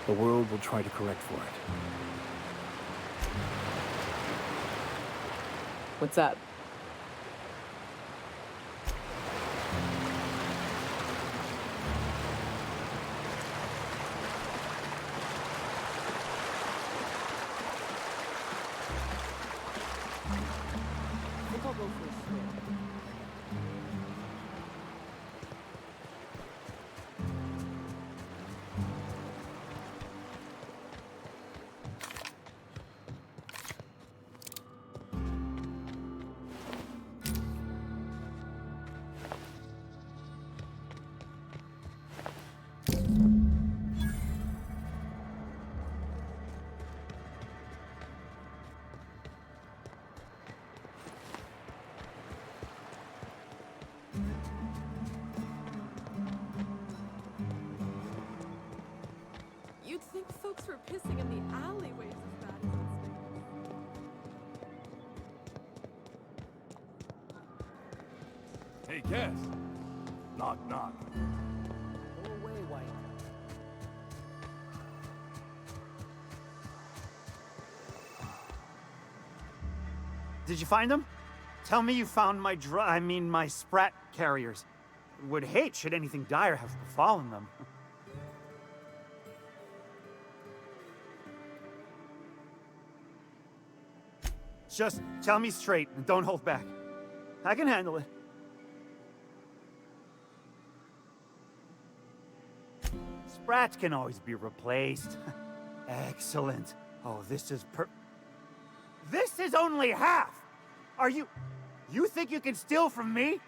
the world will try to correct for it. What's up? You'd think folks were pissing in the alleyways as bad as Hey, guess. Knock, knock. Go away, White. Did you find them? Tell me you found my my Sprat carriers. Would hate should anything dire have befallen them. Just tell me straight and don't hold back. I can handle it. Sprats can always be replaced. Excellent. Oh, this is This is only half! Are you think you can steal from me?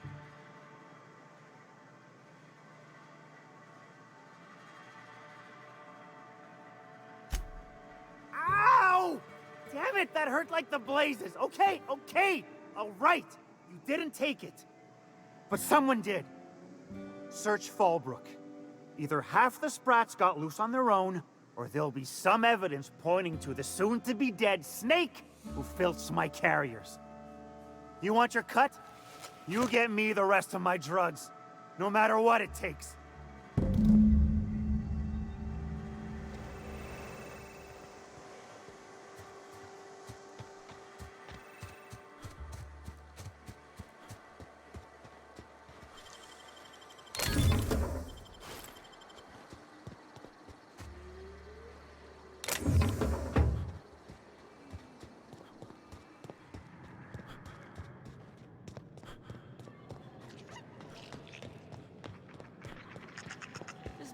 Ow! Damn it, that hurt like the blazes. Okay, all right. You didn't take it. But someone did. Search Fallbrook. Either half the Sprats got loose on their own, or there'll be some evidence pointing to the soon-to-be-dead Snake who filched my carriers. You want your cut? You get me the rest of my drugs, no matter what it takes.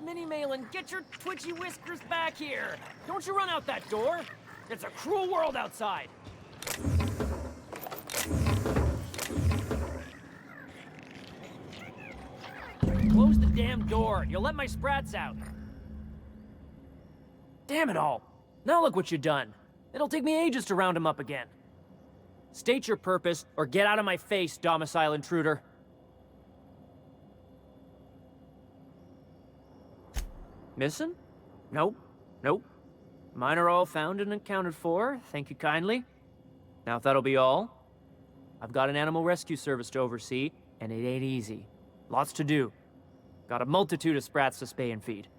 Minnie Malin, get your twitchy whiskers back here! Don't you run out that door! It's a cruel world outside! Close the damn door! You'll let my sprats out! Damn it all! Now look what you've done! It'll take me ages to round him up again. State your purpose, or get out of my face, domicile intruder. Missing? Nope. Mine are all found and accounted for, thank you kindly. Now if that'll be all, I've got an animal rescue service to oversee, and it ain't easy. Lots to do. Got a multitude of sprats to spay and feed.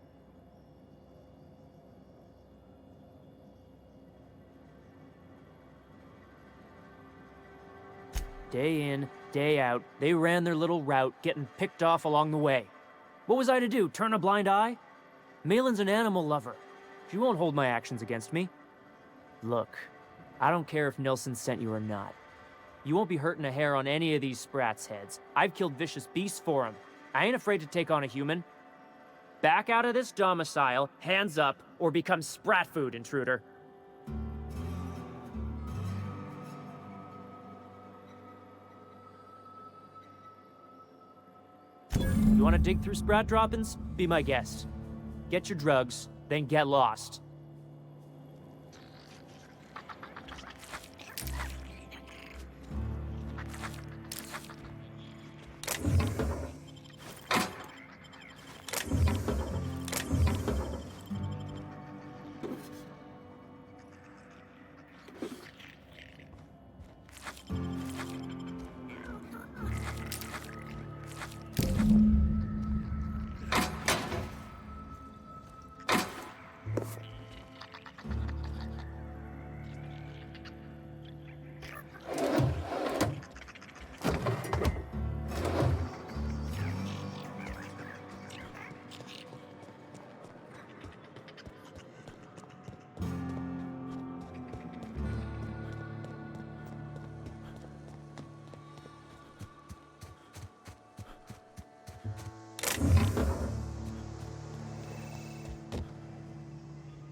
Day in, day out, they ran their little route, getting picked off along the way. What was I to do, turn a blind eye? Malin's an animal lover. She won't hold my actions against me. Look, I don't care if Nilsson sent you or not. You won't be hurting a hair on any of these sprats' heads. I've killed vicious beasts for them. I ain't afraid to take on a human. Back out of this domicile, hands up, or become sprat food, intruder. You want to dig through sprat droppings? Be my guest. Get your drugs, then get lost.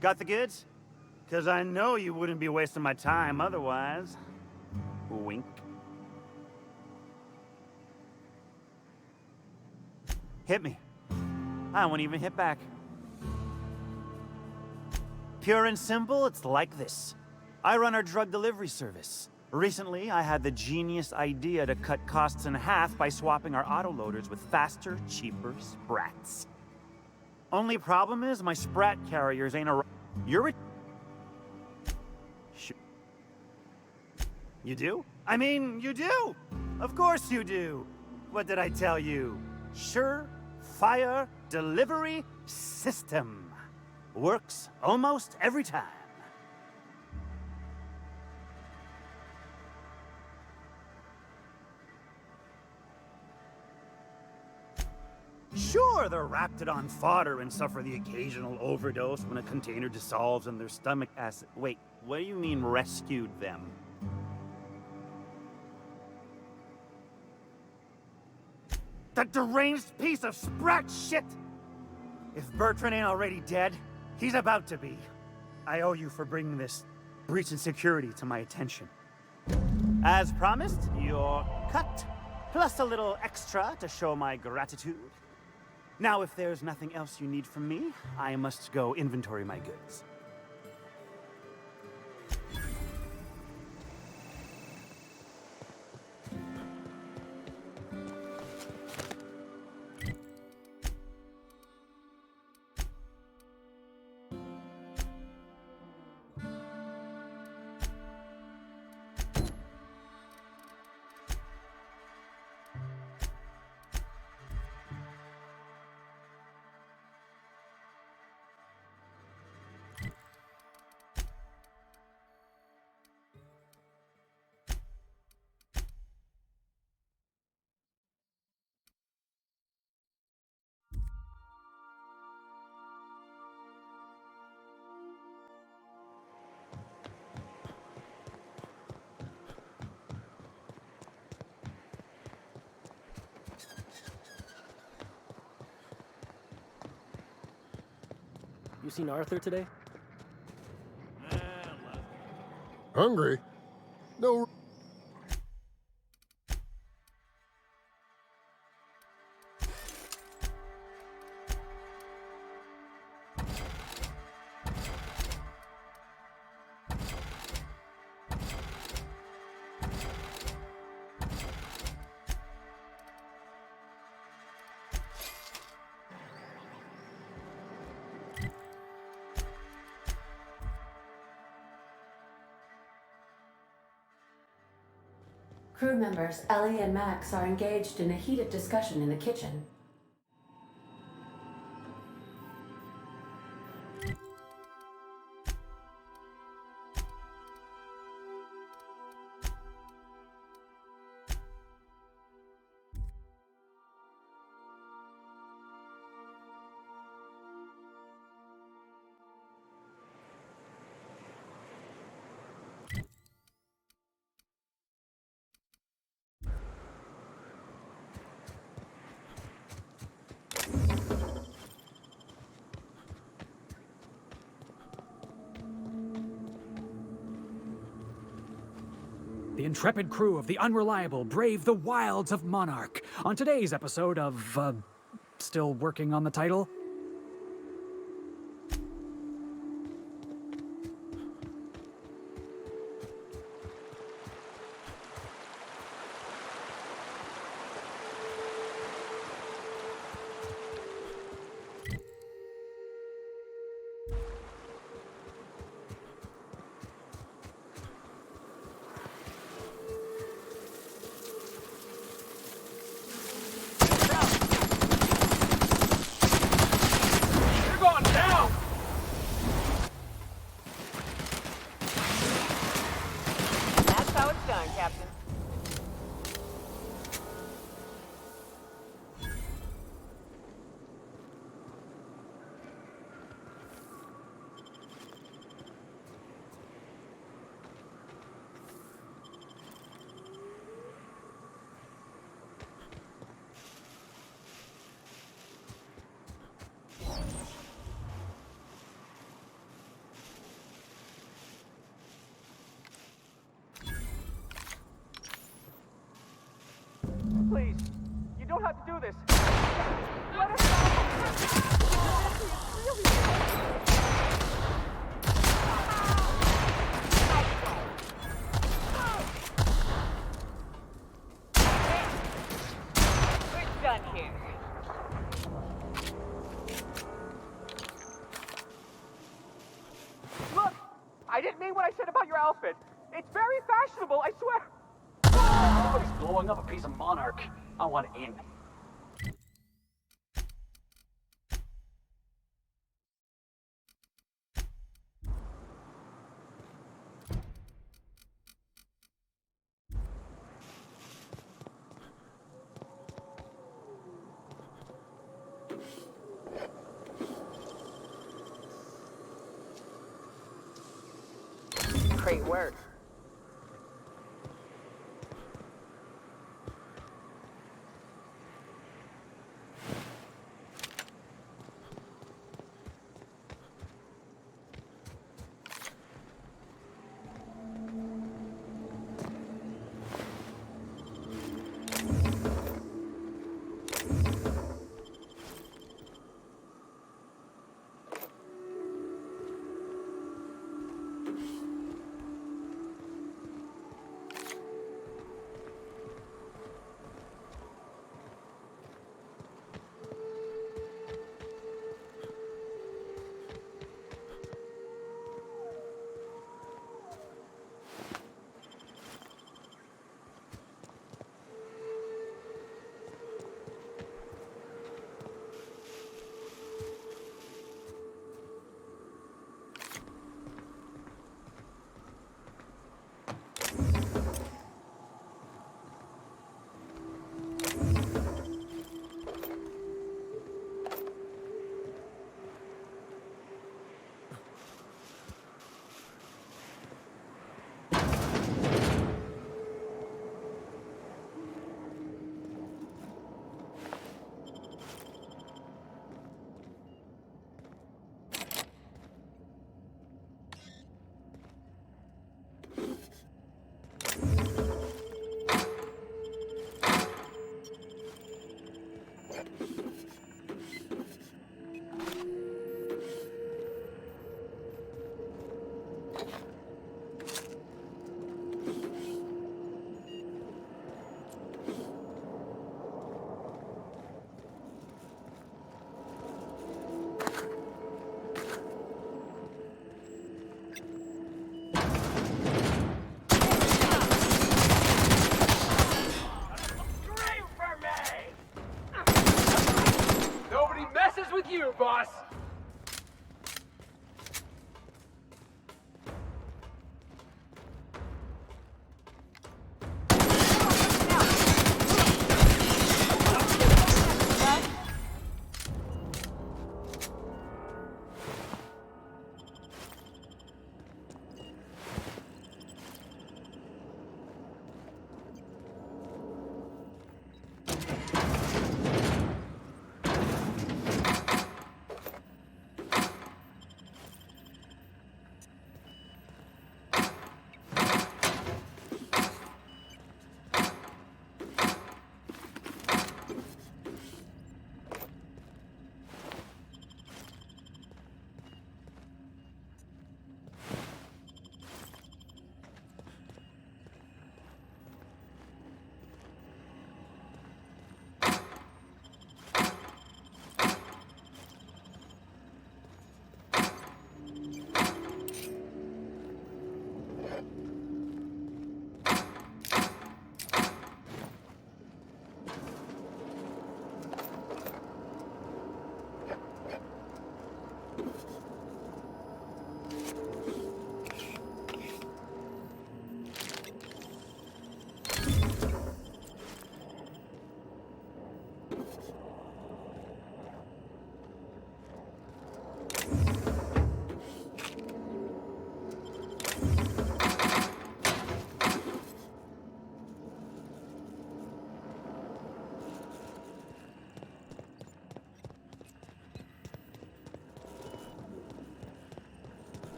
Got the goods? Because I know you wouldn't be wasting my time otherwise. Wink. Hit me. I won't even hit back. Pure and simple, it's like this. I run our drug delivery service. Recently, I had the genius idea to cut costs in half by swapping our autoloaders with faster, cheaper sprats. Only problem is my sprat carriers ain't a... You're a... You do? I mean, you do! Of course you do! What did I tell you? Sure-fire delivery system. Works almost every time. Sure, they're wrapped on fodder and suffer the occasional overdose when a container dissolves in their stomach acid. Wait, what do you mean rescued them? That deranged piece of sprat shit! If Bertrand ain't already dead, he's about to be. I owe you for bringing this breach in security to my attention. As promised, your cut, plus a little extra to show my gratitude. Now, if there's nothing else you need from me, I must go inventory my goods. You seen Arthur today? Hungry? No. Crew members Ellie and Max are engaged in a heated discussion in the kitchen. The intrepid crew of the Unreliable brave the wilds of Monarch. On today's episode of, still working on the title? Please, you don't have to do this. Let us We're done here. Look, I didn't mean what I said about your outfit. It's very fashionable, I swear. Somebody's blowing up a piece of Monarch. I want in. Great work.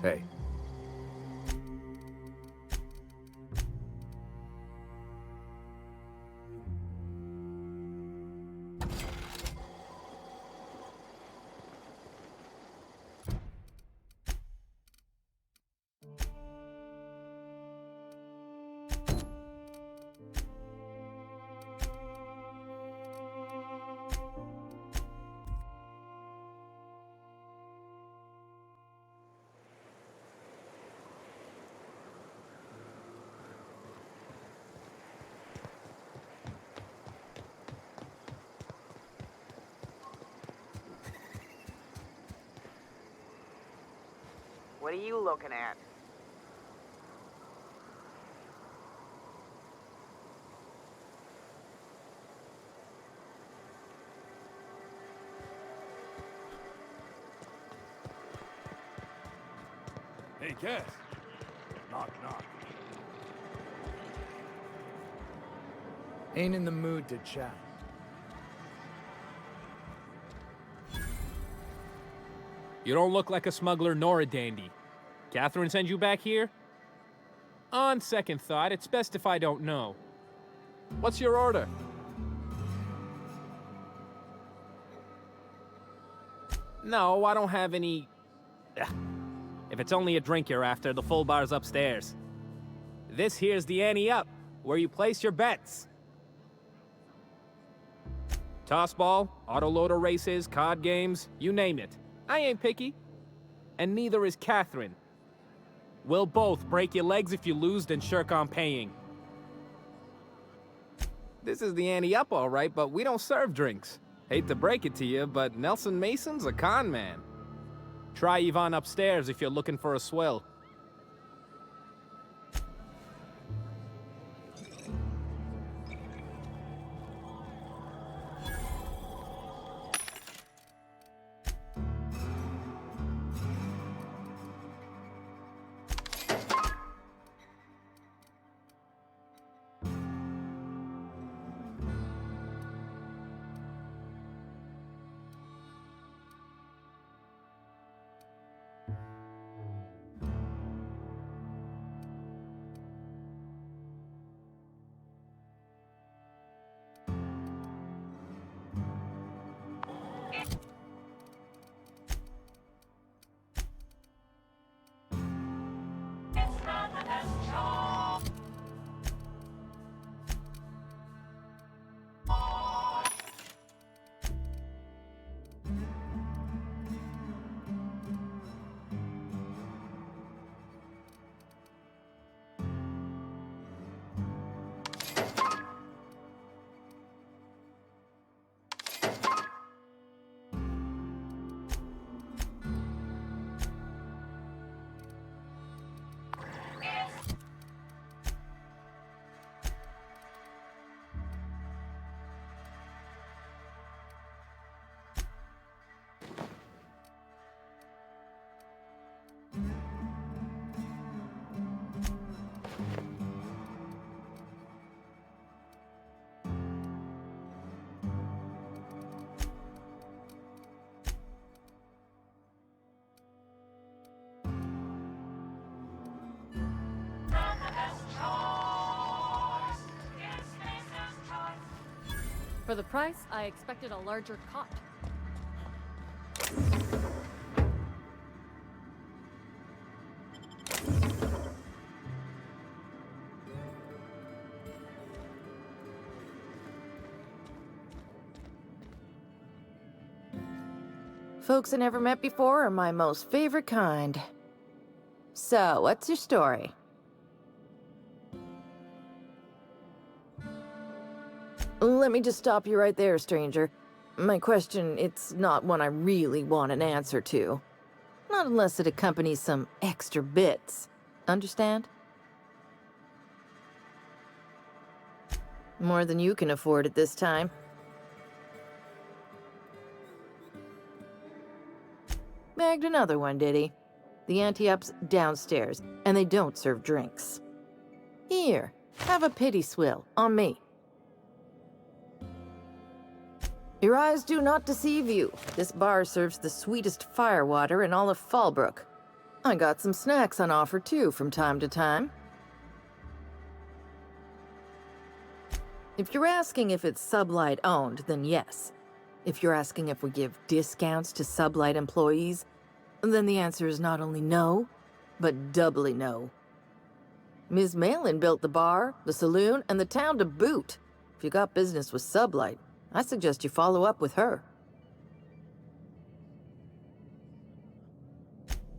Hey. What are you looking at? Hey, Cass. Knock, knock. Ain't in the mood to chat. You don't look like a smuggler nor a dandy. Catherine send you back here? On second thought, it's best if I don't know. What's your order? No, I don't have any... Ugh. If it's only a drink you're after, the full bar's upstairs. This here's the ante up, where you place your bets. Tossball, autoloader races, card games, you name it. I ain't picky. And neither is Catherine. We'll both break your legs if you lose, then shirk on paying. This is the ante up, all right, but we don't serve drinks. Hate to break it to you, but Nelson Mason's a con man. Try Yvonne upstairs if you're looking for a swell. For the price, I expected a larger cot. Folks I never met before are my most favorite kind. So, what's your story? Let me just stop you right there, stranger. My question, it's not one I really want an answer to. Not unless it accompanies some extra bits. Understand? More than you can afford at this time. Bagged another one, did he? The ante-up's downstairs, and they don't serve drinks. Here, have a pity swill, on me. Your eyes do not deceive you. This bar serves the sweetest firewater in all of Fallbrook. I got some snacks on offer too from time to time. If you're asking if it's Sublight owned, then yes. If you're asking if we give discounts to Sublight employees, then the answer is not only no, but doubly no. Ms. Malin built the bar, the saloon, and the town to boot. If you got business with Sublight, I suggest you follow up with her.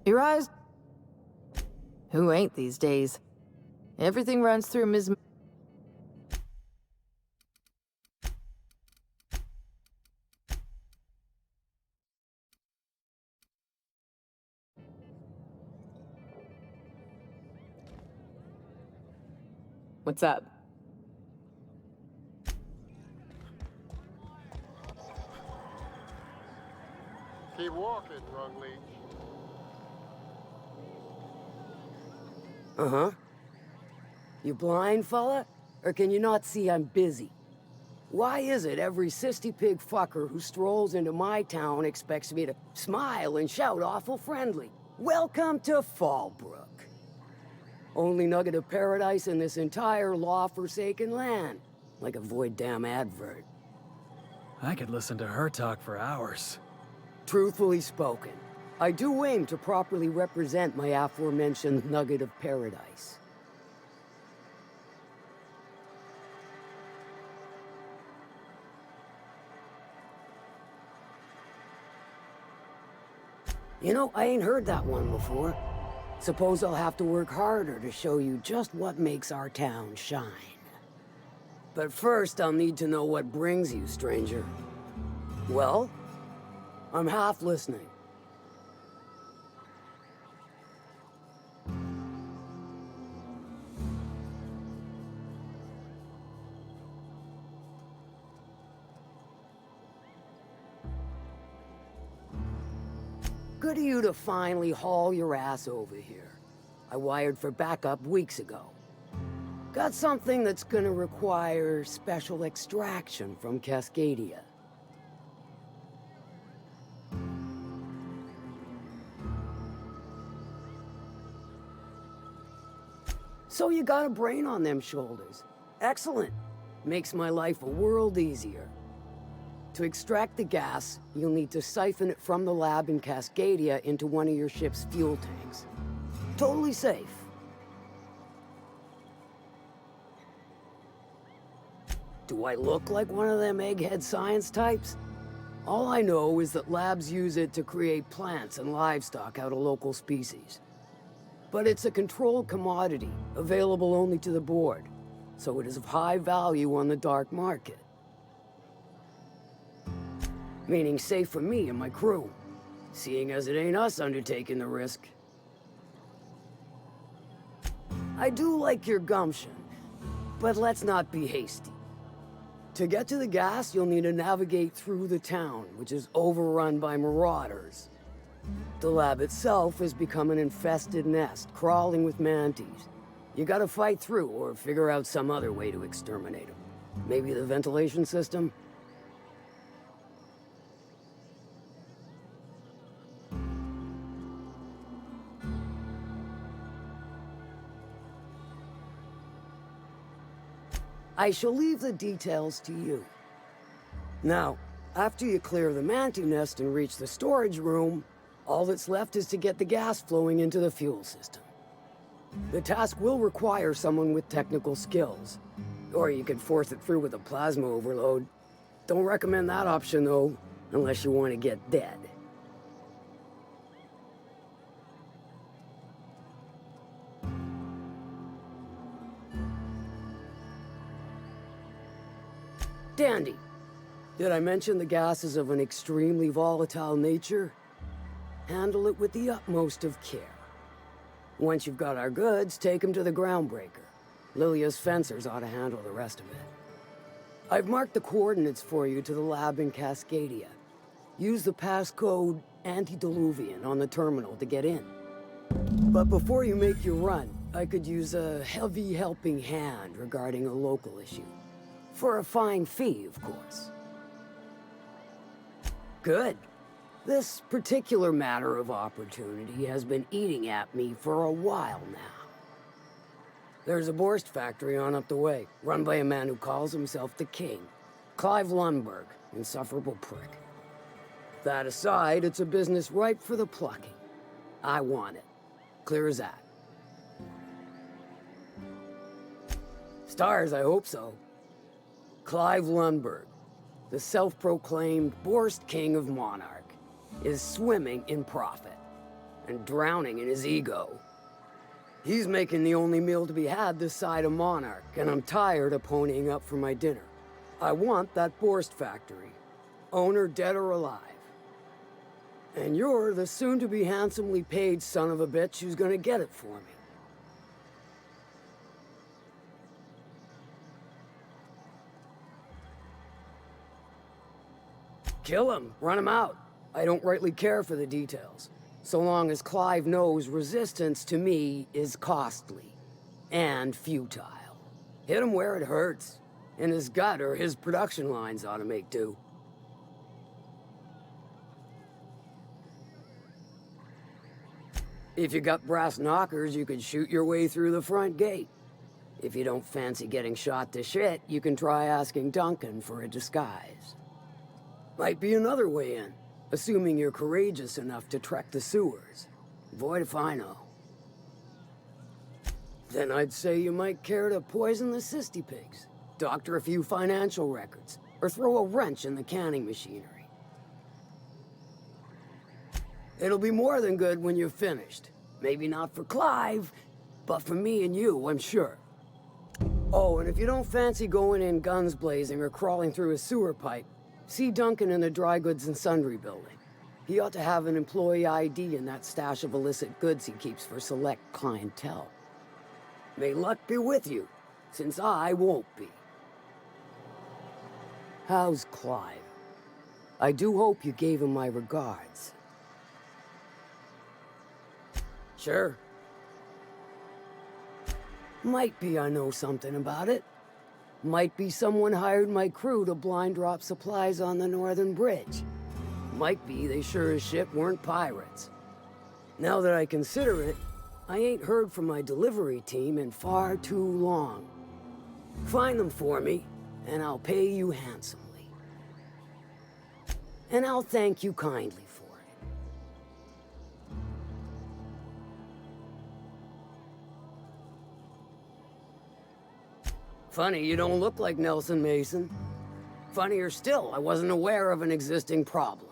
Your eyes? Who ain't these days? Everything runs through Ms. What's up? Keep walking, Rungleech. Uh-huh. You blind, fella? Or can you not see I'm busy? Why is it every sissy pig fucker who strolls into my town expects me to smile and shout awful friendly? Welcome to Fallbrook. Only nugget of paradise in this entire law-forsaken land. Like a void damn advert. I could listen to her talk for hours. Truthfully spoken, I do aim to properly represent my aforementioned nugget of paradise. You know, I ain't heard that one before. Suppose I'll have to work harder to show you just what makes our town shine. But first, I'll need to know what brings you, stranger. Well, I'm half listening. Good of you to finally haul your ass over here. I wired for backup weeks ago. Got something that's gonna require special extraction from Cascadia. So you got a brain on them shoulders. Excellent. Makes my life a world easier. To extract the gas, you'll need to siphon it from the lab in Cascadia into one of your ship's fuel tanks. Totally safe. Do I look like one of them egghead science types? All I know is that labs use it to create plants and livestock out of local species. But it's a controlled commodity, available only to the board, so it is of high value on the dark market. Meaning safe for me and my crew, seeing as it ain't us undertaking the risk. I do like your gumption, but let's not be hasty. To get to the gas, you'll need to navigate through the town, which is overrun by marauders. The lab itself has become an infested nest, crawling with mantis. You gotta fight through or figure out some other way to exterminate them. Maybe the ventilation system? I shall leave the details to you. Now, after you clear the mantis nest and reach the storage room, all that's left is to get the gas flowing into the fuel system. The task will require someone with technical skills, or you could force it through with a plasma overload. Don't recommend that option though, unless you want to get dead. Dandy. Did I mention the gas is of an extremely volatile nature? Handle it with the utmost of care. Once you've got our goods, take them to the groundbreaker. Lilia's fencers ought to handle the rest of it. I've marked the coordinates for you to the lab in Cascadia. Use the passcode Antediluvian on the terminal to get in. But before you make your run, I could use a heavy helping hand regarding a local issue. For a fine fee, of course. Good. This particular matter of opportunity has been eating at me for a while now. There's a Borst factory on up the way, run by a man who calls himself the King. Clive Lundberg, insufferable prick. That aside, it's a business ripe for the plucking. I want it. Clear as that. Stars, I hope so. Clive Lundberg, the self-proclaimed Borst King of Monarch, is swimming in profit and drowning in his ego. He's making the only meal to be had this side of Monarch, and I'm tired of ponying up for my dinner. I want that Borst factory, owner dead or alive. And you're the soon-to-be handsomely paid son of a bitch who's gonna get it for me. Kill him, run him out. I don't rightly care for the details, so long as Clive knows resistance to me is costly and futile. Hit him where it hurts. In his gut or his production lines ought to make do. If you got brass knockers, you could shoot your way through the front gate. If you don't fancy getting shot to shit, you can try asking Duncan for a disguise. Might be another way in, assuming you're courageous enough to trek the sewers. Void if I know. Then I'd say you might care to poison the cysty pigs, doctor a few financial records, or throw a wrench in the canning machinery. It'll be more than good when you're finished. Maybe not for Clive, but for me and you, I'm sure. Oh, and if you don't fancy going in guns blazing or crawling through a sewer pipe, see Duncan in the dry goods and sundry building. He ought to have an employee ID in that stash of illicit goods he keeps for select clientele. May luck be with you, since I won't be. How's Clive? I do hope you gave him my regards. Sure. Might be I know something about it. Might be someone hired my crew to blind drop supplies on the Northern Bridge. Might be they sure as shit weren't pirates. Now that I consider it, I ain't heard from my delivery team in far too long. Find them for me, and I'll pay you handsomely. And I'll thank you kindly for it. Funny you don't look like Nelson Mason. Funnier still, I wasn't aware of an existing problem.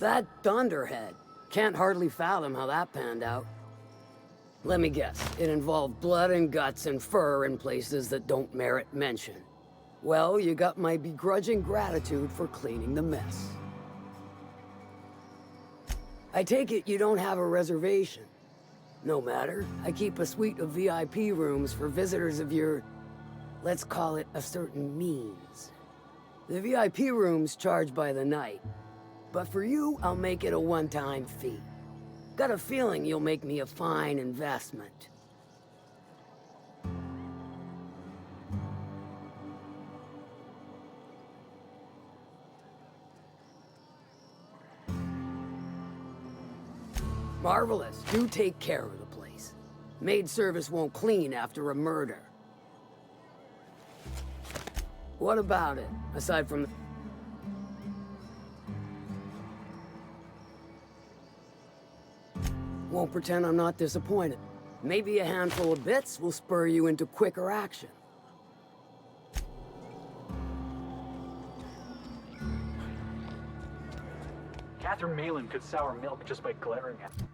That dunderhead. Can't hardly fathom how that panned out. Let me guess, it involved blood and guts and fur in places that don't merit mention. Well, you got my begrudging gratitude for cleaning the mess. I take it you don't have a reservation. No matter, I keep a suite of VIP rooms for visitors of your, let's call it a certain means. The VIP rooms charge by the night. But for you, I'll make it a one-time fee. Got a feeling you'll make me a fine investment. Marvelous. Do take care of the place. Maid service won't clean after a murder. What about it, aside from the... Won't pretend I'm not disappointed. Maybe a handful of bits will spur you into quicker action. Catherine Malin could sour milk just by glaring at it.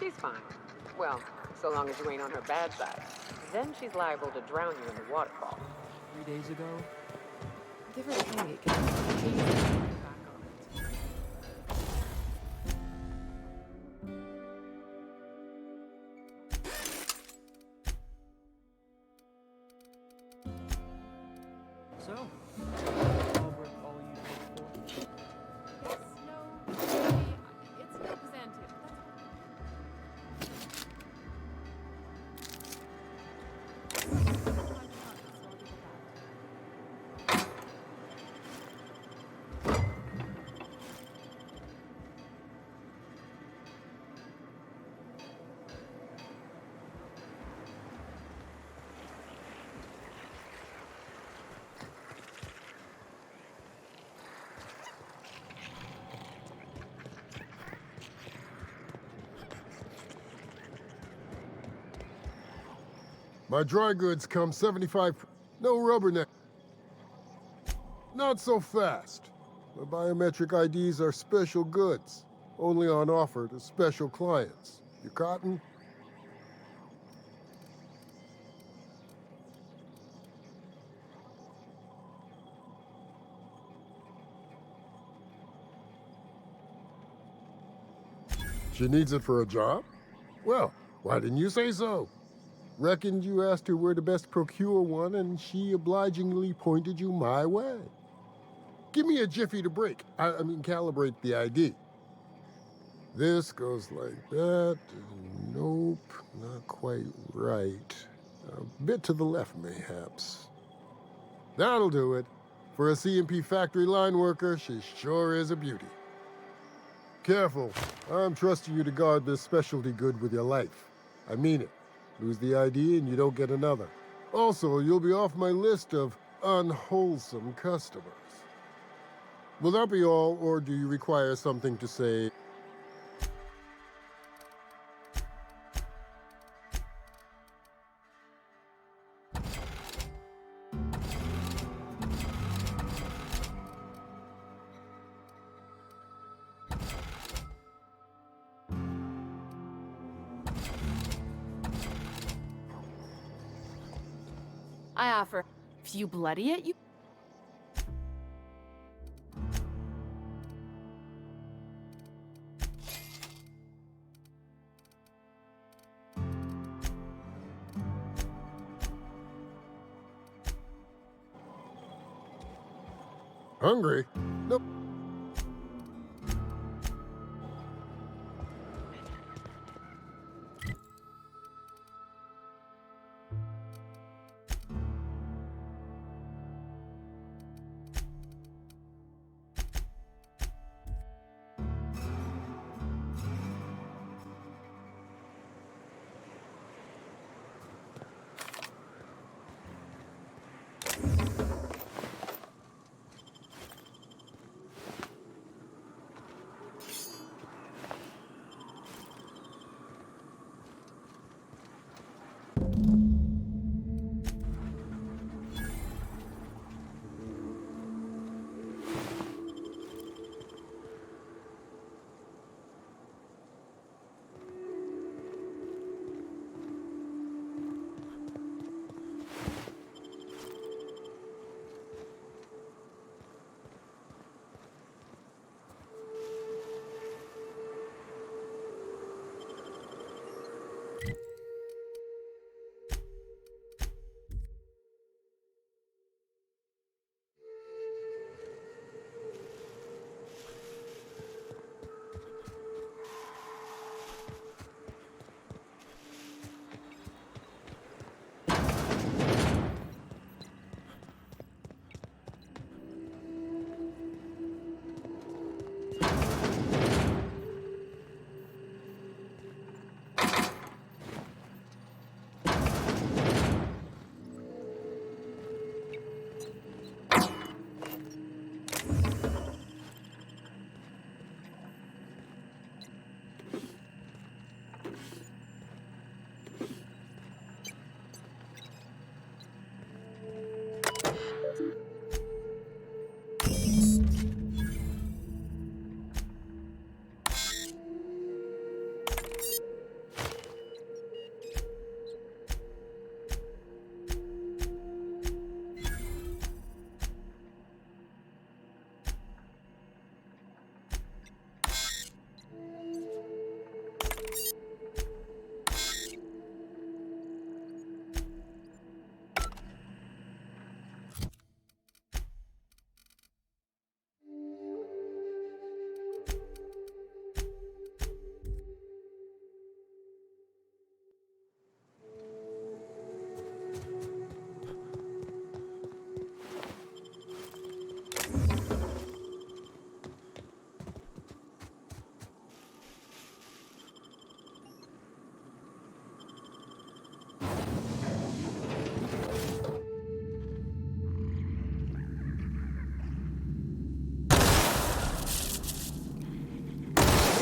She's fine. Well, so long as you ain't on her bad side. Then she's liable to drown you in the waterfall. 3 days ago? Give her a cake. Back on it. So, Albert, all you hoped for? Yes, no, maybe. It's no Xantu. My dry goods come 75... No rubberneck. Not so fast. My biometric IDs are special goods. Only on offer to special clients. You cotton? She needs it for a job? Well, why didn't you say so? Reckoned you asked her where to best procure one, and she obligingly pointed you my way. Give me a jiffy to break. I mean, calibrate the ID. This goes like that. Nope, not quite right. A bit to the left, mayhaps. That'll do it. For a CMP factory line worker, she sure is a beauty. Careful. I'm trusting you to guard this specialty good with your life. I mean it. Lose the ID and you don't get another. Also, you'll be off my list of unwholesome customers. Will that be all, or do you require something to say? I offer. If you bloody it, you... Hungry? Nope.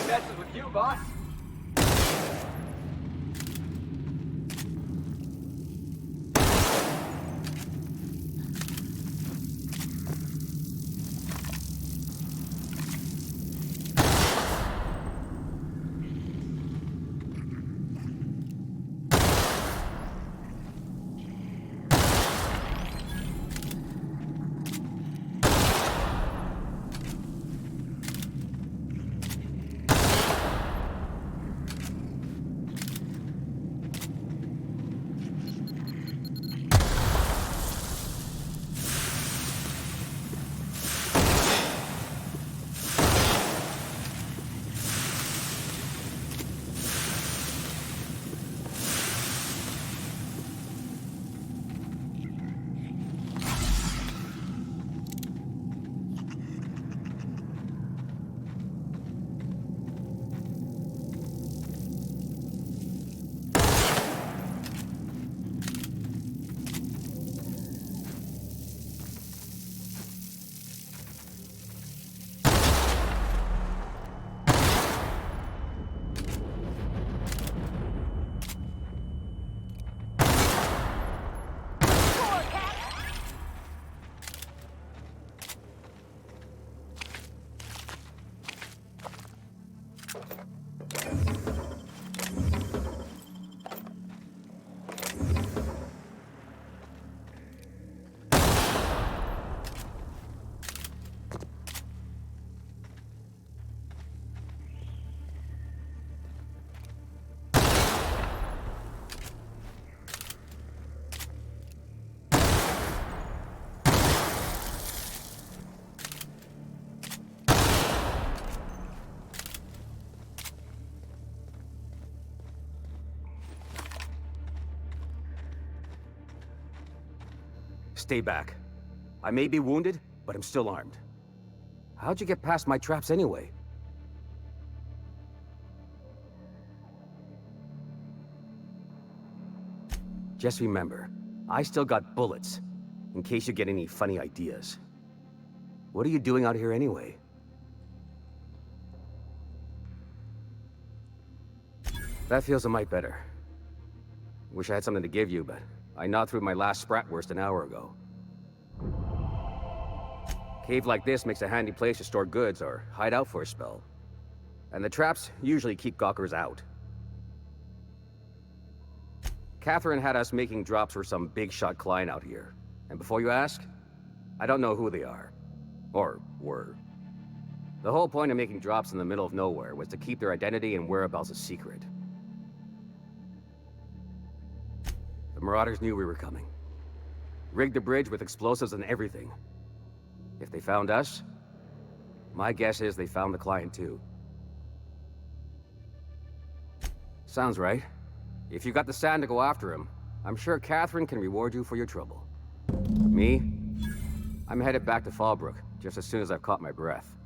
messes with you, boss. Stay back. I may be wounded, but I'm still armed. How'd you get past my traps anyway? Just remember, I still got bullets, in case you get any funny ideas. What are you doing out here anyway? That feels a mite better. Wish I had something to give you, but I gnawed through my last Spratwurst an hour ago. Cave like this makes a handy place to store goods or hide out for a spell. And the traps usually keep gawkers out. Catherine had us making drops for some big-shot client out here. And before you ask, I don't know who they are. Or were. The whole point of making drops in the middle of nowhere was to keep their identity and whereabouts a secret. The Marauders knew we were coming. Rigged the bridge with explosives and everything. If they found us, my guess is they found the client too. Sounds right. If you got the sand to go after him, I'm sure Catherine can reward you for your trouble. Me? I'm headed back to Fallbrook just as soon as I've caught my breath.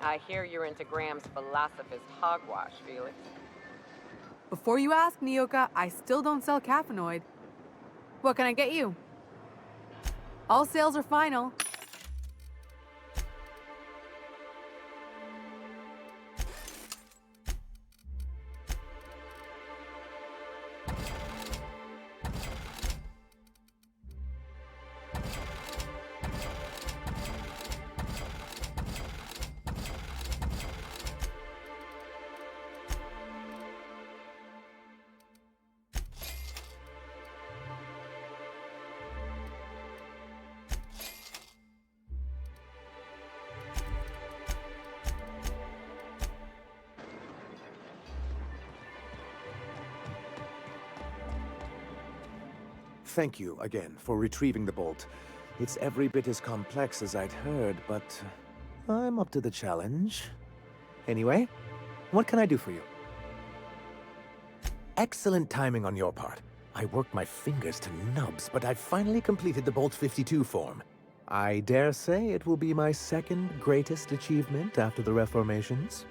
I hear you're into Graham's philosophist hogwash, Felix. Before you ask, Nyoka, I still don't sell caffeinoid. What can I get you? All sales are final. Thank you again for retrieving the bolt. It's every bit as complex as I'd heard, but I'm up to the challenge. Anyway, what can I do for you? Excellent timing on your part. I worked my fingers to nubs, but I've finally completed the Bolt 52 form. I dare say it will be my second greatest achievement after the Reformations.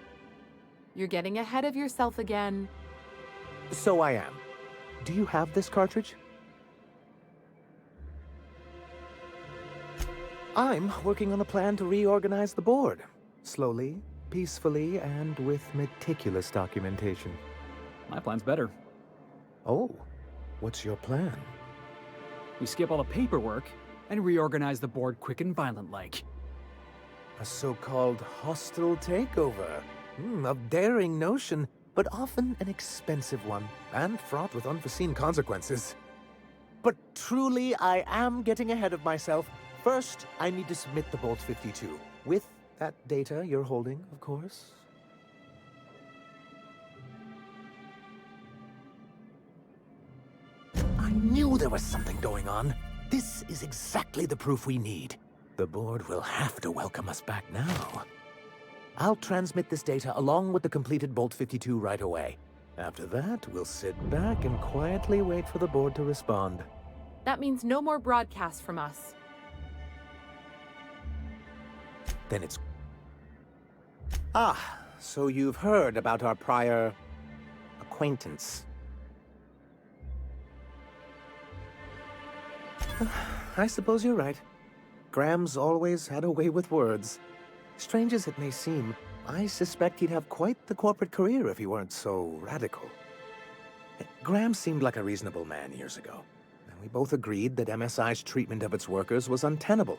You're getting ahead of yourself again. So I am. Do you have this cartridge? I'm working on a plan to reorganize the board. Slowly, peacefully, and with meticulous documentation. My plan's better. Oh, what's your plan? We skip all the paperwork and reorganize the board quick and violent-like. A so-called hostile takeover. A daring notion, but often an expensive one, and fraught with unforeseen consequences. But truly, I am getting ahead of myself. First, I need to submit the Bolt 52, with that data you're holding, of course. I knew there was something going on. This is exactly the proof we need. The board will have to welcome us back now. I'll transmit this data along with the completed Bolt 52 right away. After that, we'll sit back and quietly wait for the board to respond. That means no more broadcasts from us. Then it's... Ah, so you've heard about our prior acquaintance. I suppose you're right. Graham's always had a way with words. Strange as it may seem, I suspect he'd have quite the corporate career if he weren't so radical. Graham seemed like a reasonable man years ago, and we both agreed that MSI's treatment of its workers was untenable.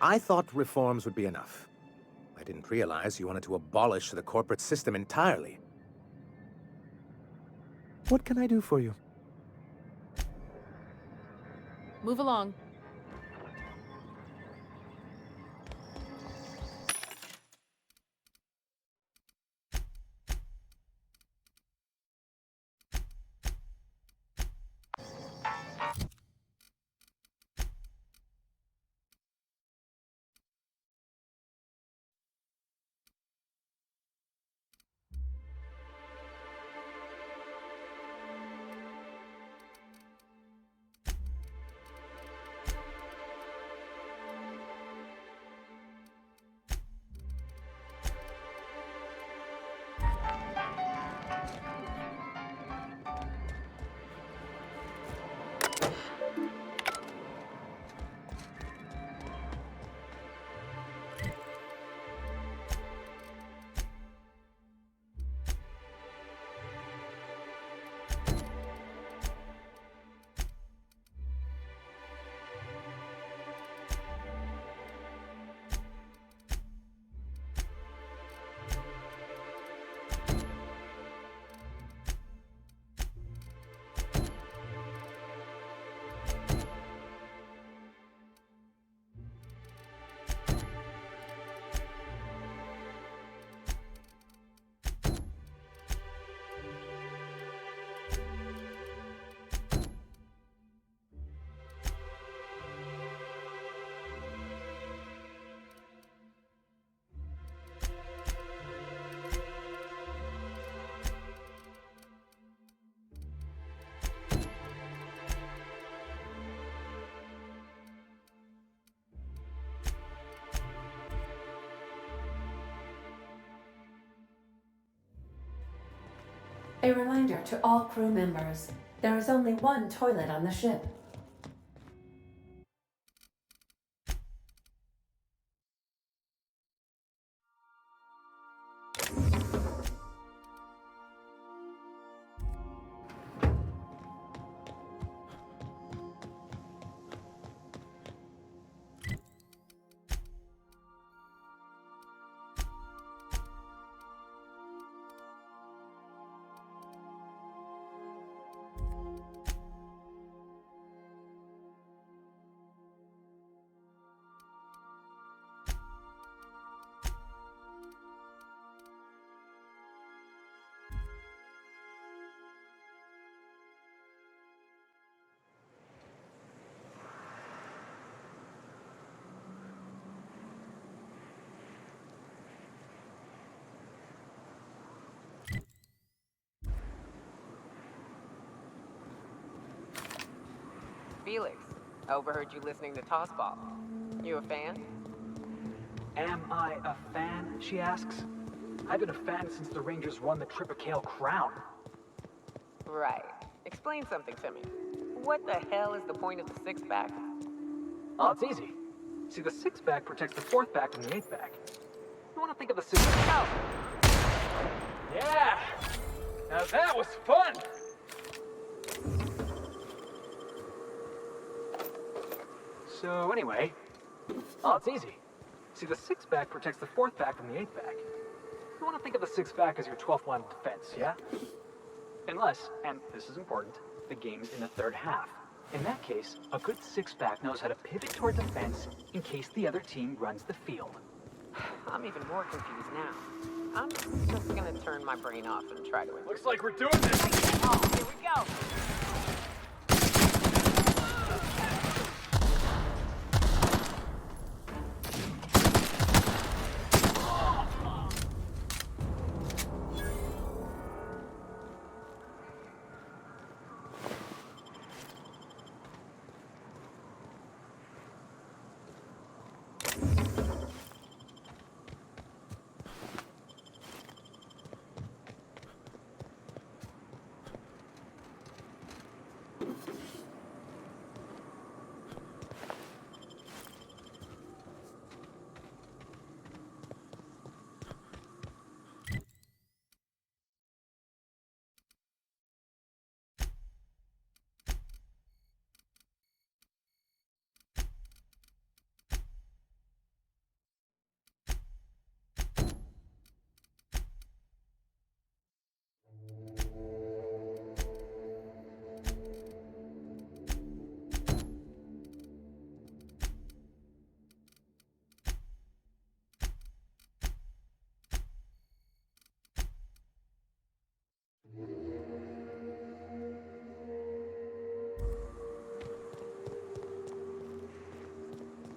I thought reforms would be enough. I didn't realize you wanted to abolish the corporate system entirely. What can I do for you? Move along. A reminder to all crew members, there is only one toilet on the ship. Felix, overheard you listening to Tossball. You a fan? Am I a fan, she asks. I've been a fan since the Rangers won the Triple Crown. Right. Explain something to me. What the hell is the point of the six-pack? Oh, it's easy. See, the six-pack protects the fourth back from the eighth back. You want to think of the six-pack? Yeah! Now that was fun! So anyway, oh, it's easy. See, the six-back protects the fourth back from the eighth back. You want to think of the six-back as your 12th line of defense, yeah? Unless, and this is important, the game's in the third half. In that case, a good six-back knows how to pivot toward defense in case the other team runs the field. I'm even more confused now. I'm just gonna turn my brain off and try to... Looks like we're doing this! Oh, here we go!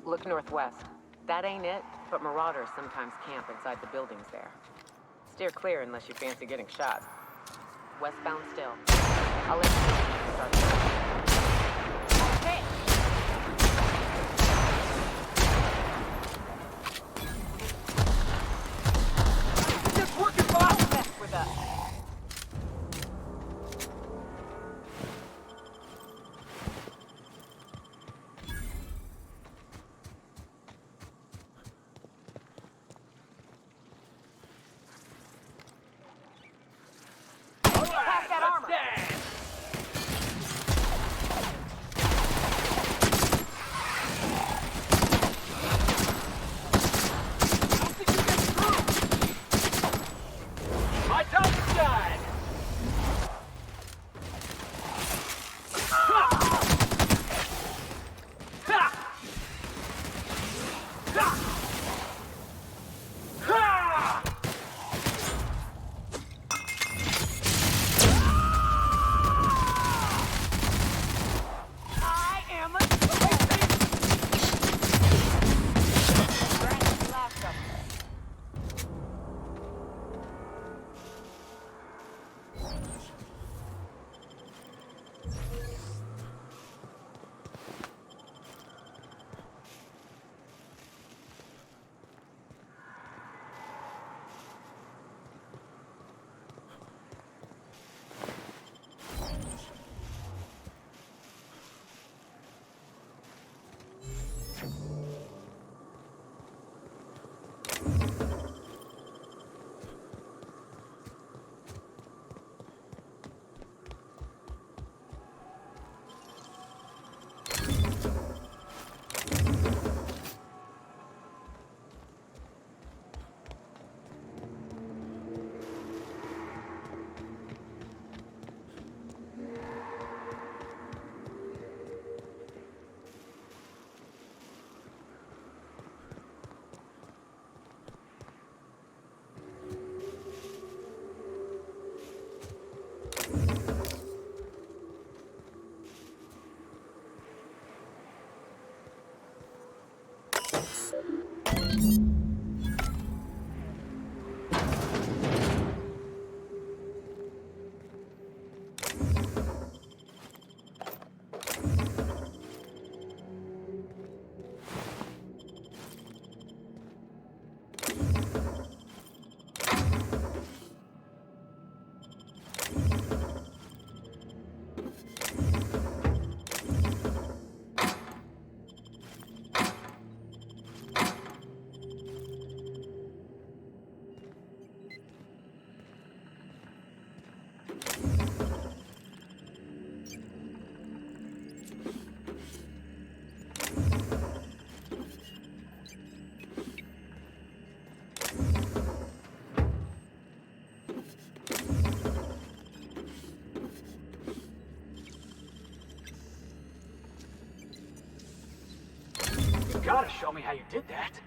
Look northwest. That ain't it, but marauders sometimes camp inside the buildings there. Steer clear unless you fancy getting shot. Westbound still. I'll let you start. Hey! It's working, boss! Don't mess with us. show me how you did that.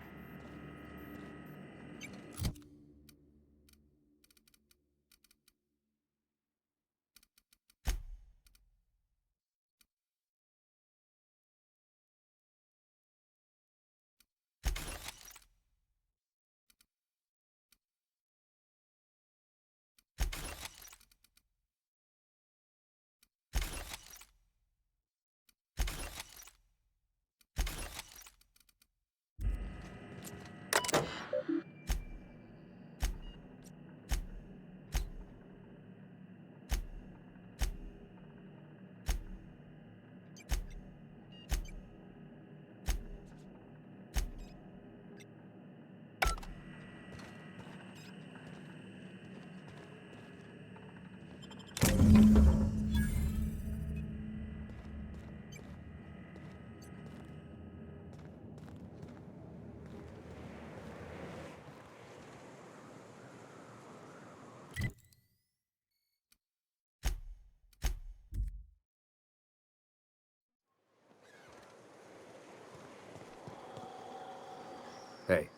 Hey.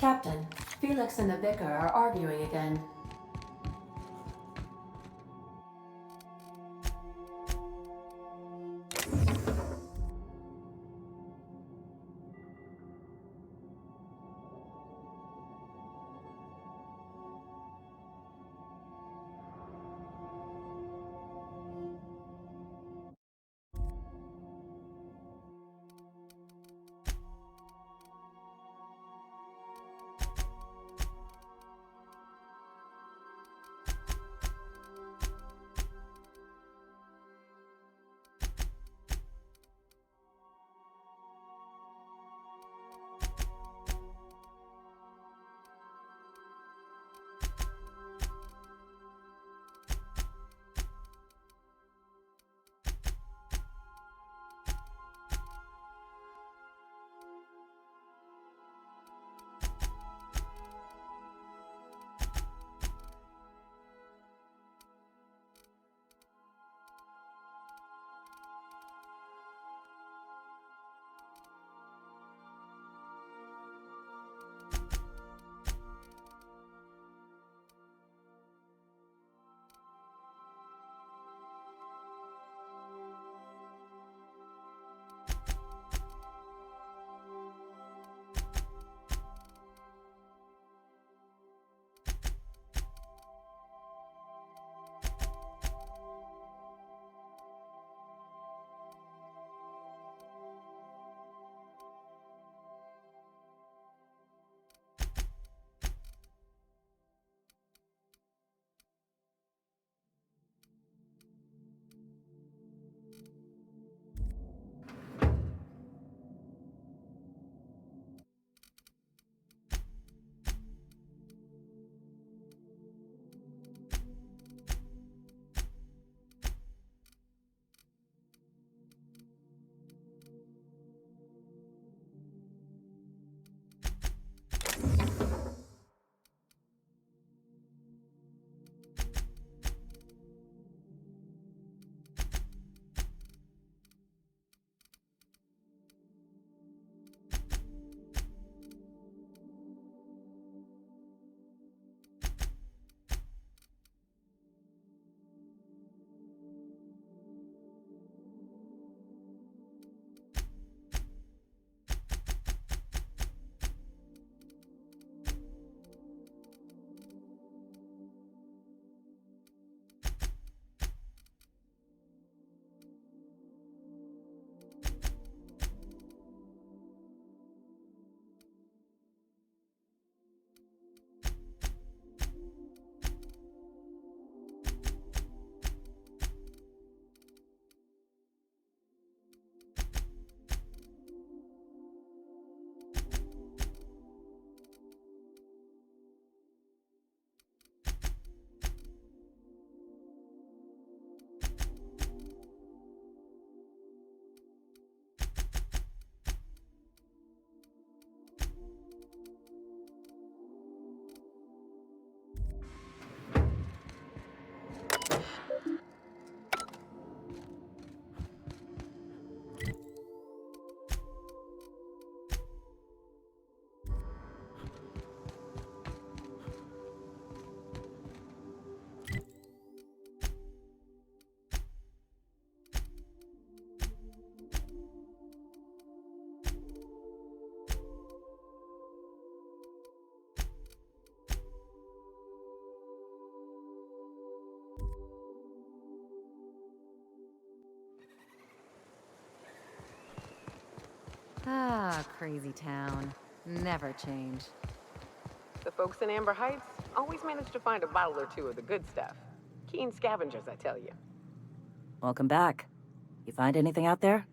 Captain, Felix and the vicar are arguing again. Ah, crazy town. Never change. The folks in Amber Heights always manage to find a bottle or two of the good stuff. Keen scavengers, I tell you. Welcome back. You find anything out there?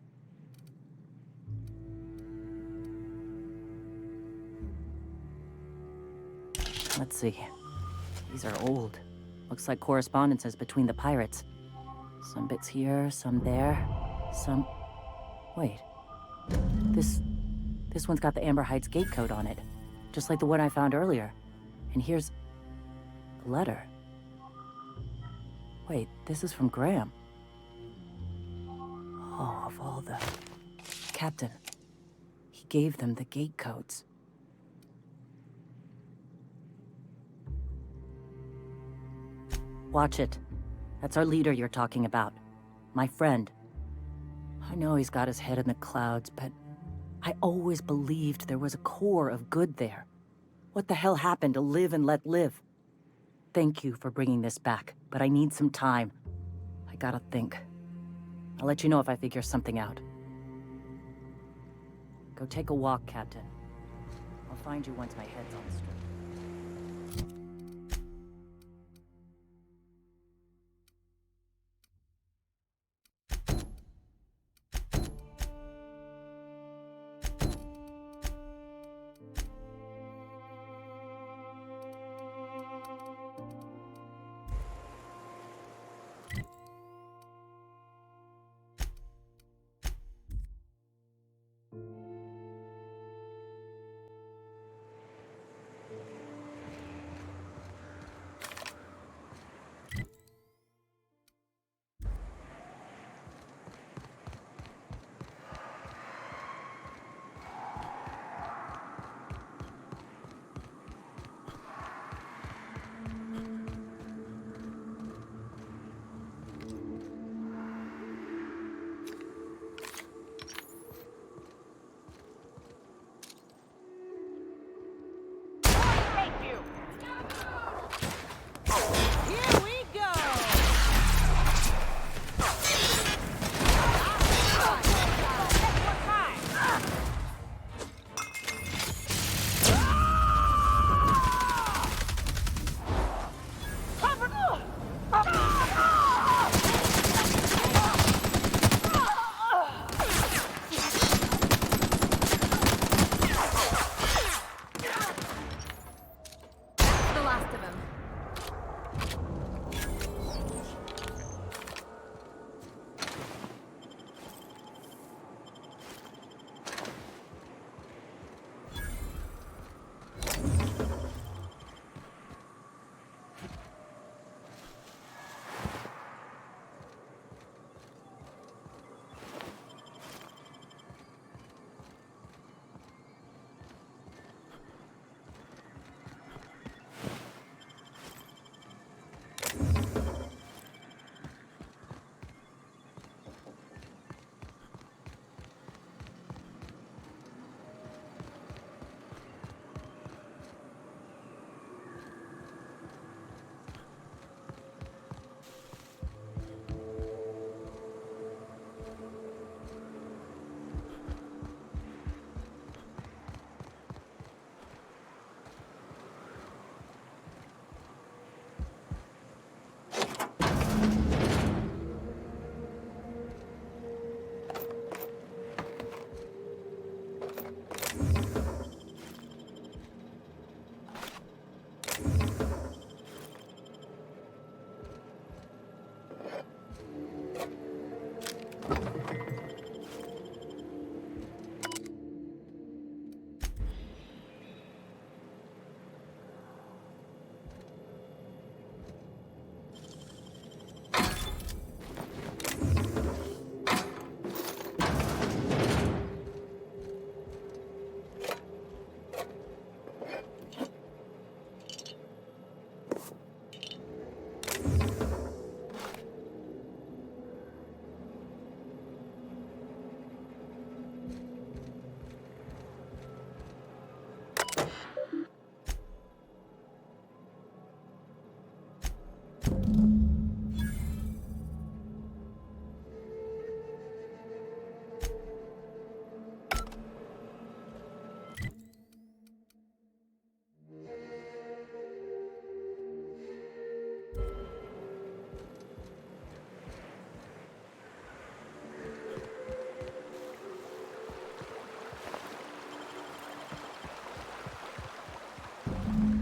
Let's see. These are old. Looks like correspondences between the pirates. Some bits here, some there, some... Wait. This one's got the Amber Heights gate code on it. Just like the one I found earlier. And here's... a letter. Wait, this is from Graham. Oh, of all the... Captain. He gave them the gate codes. Watch it. That's our leader you're talking about. My friend. I know he's got his head in the clouds, but I always believed there was a core of good there. What the hell happened to live and let live? Thank you for bringing this back, but I need some time. I gotta think. I'll let you know if I figure something out. Go take a walk, Captain. I'll find you once my head's on straight.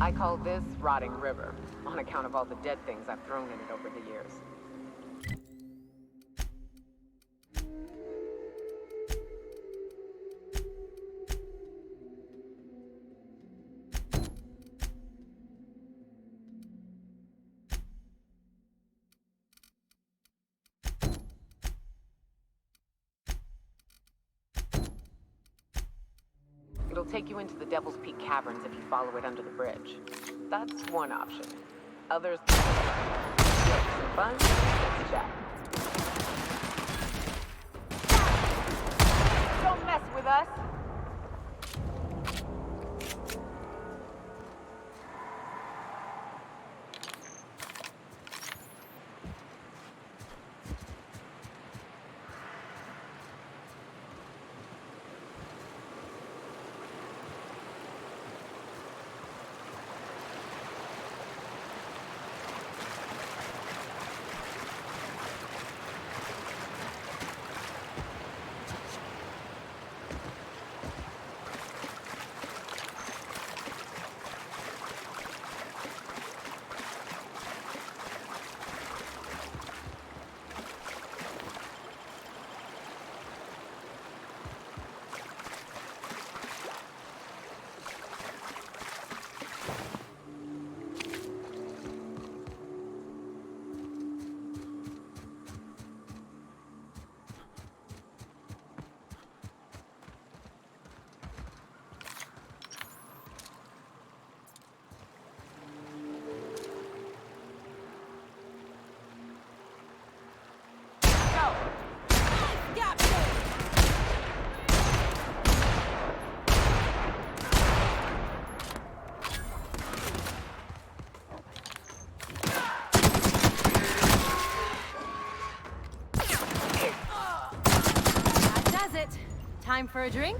I call this Rotting River, on account of all the dead things I've thrown in it over the years. It'll take you into the Devil's Peak Caverns if you follow it under the bridge. That's one option. Others... Look, some fun? Let's chat. Don't mess with us! Time for a drink?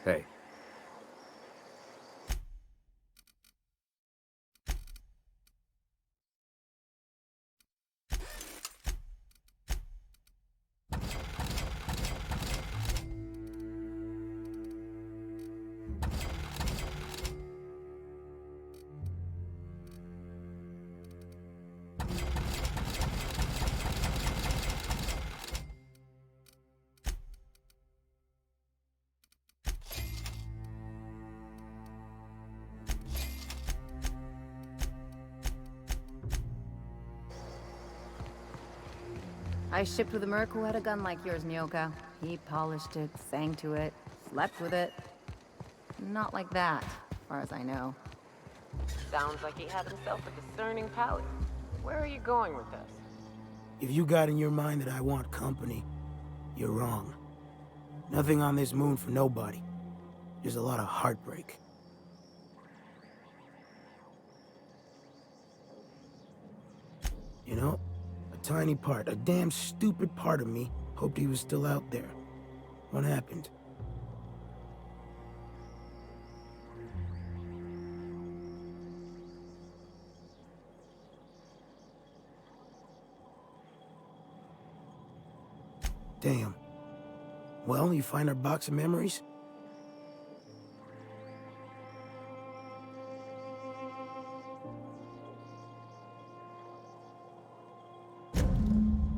Hey. I shipped with a merc who had a gun like yours, Nyoka. He polished it, sang to it, slept with it. Not like that, as far as I know. Sounds like he had himself a discerning palate. Where are you going with this? If you got in your mind that I want company, you're wrong. Nothing on this moon for nobody. There's a lot of heartbreak. You know, a tiny part, a damn stupid part of me hoped he was still out there. What happened? Damn. Well, you find our box of memories?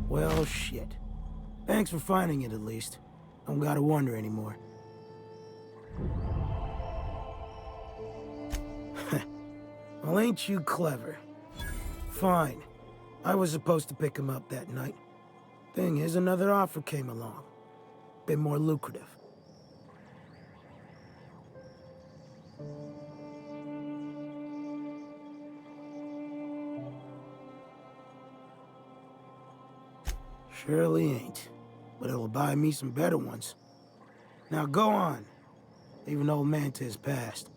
Well, shit. Thanks for finding it, at least. Don't gotta wonder anymore. Well, ain't you clever? Fine. I was supposed to pick him up that night. Thing is, another offer came along. Bit more lucrative. Surely ain't. But it'll buy me some better ones. Now go on. Leave an old man to his past.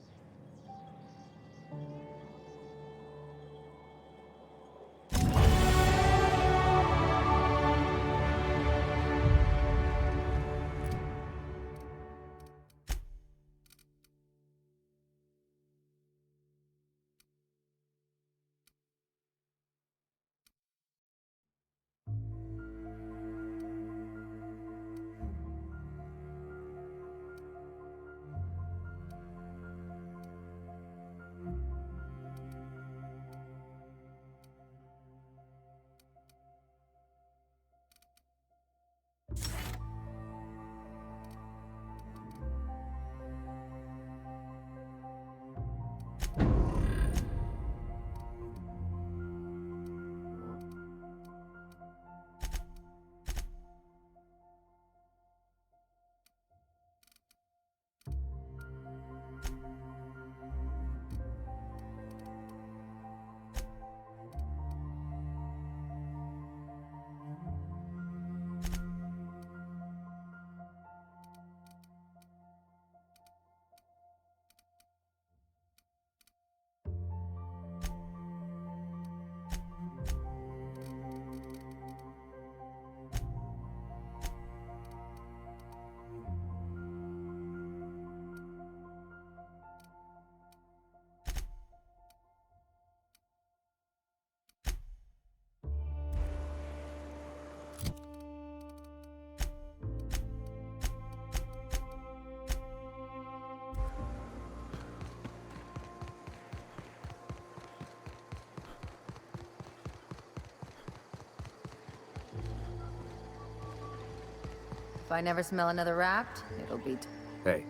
If I never smell another raft, it'll be... Hey.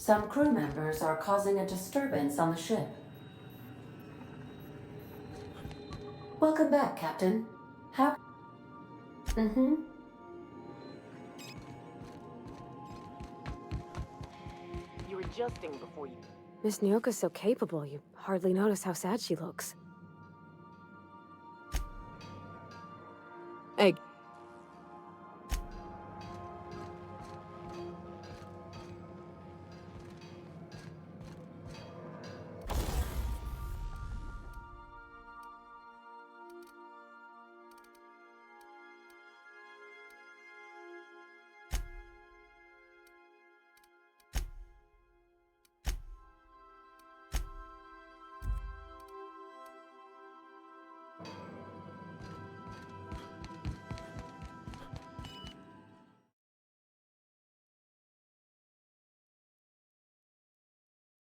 Some crew members are causing a disturbance on the ship. Welcome back, Captain. How... You were adjusting before you... Miss Nyoka's so capable, you hardly notice how sad she looks.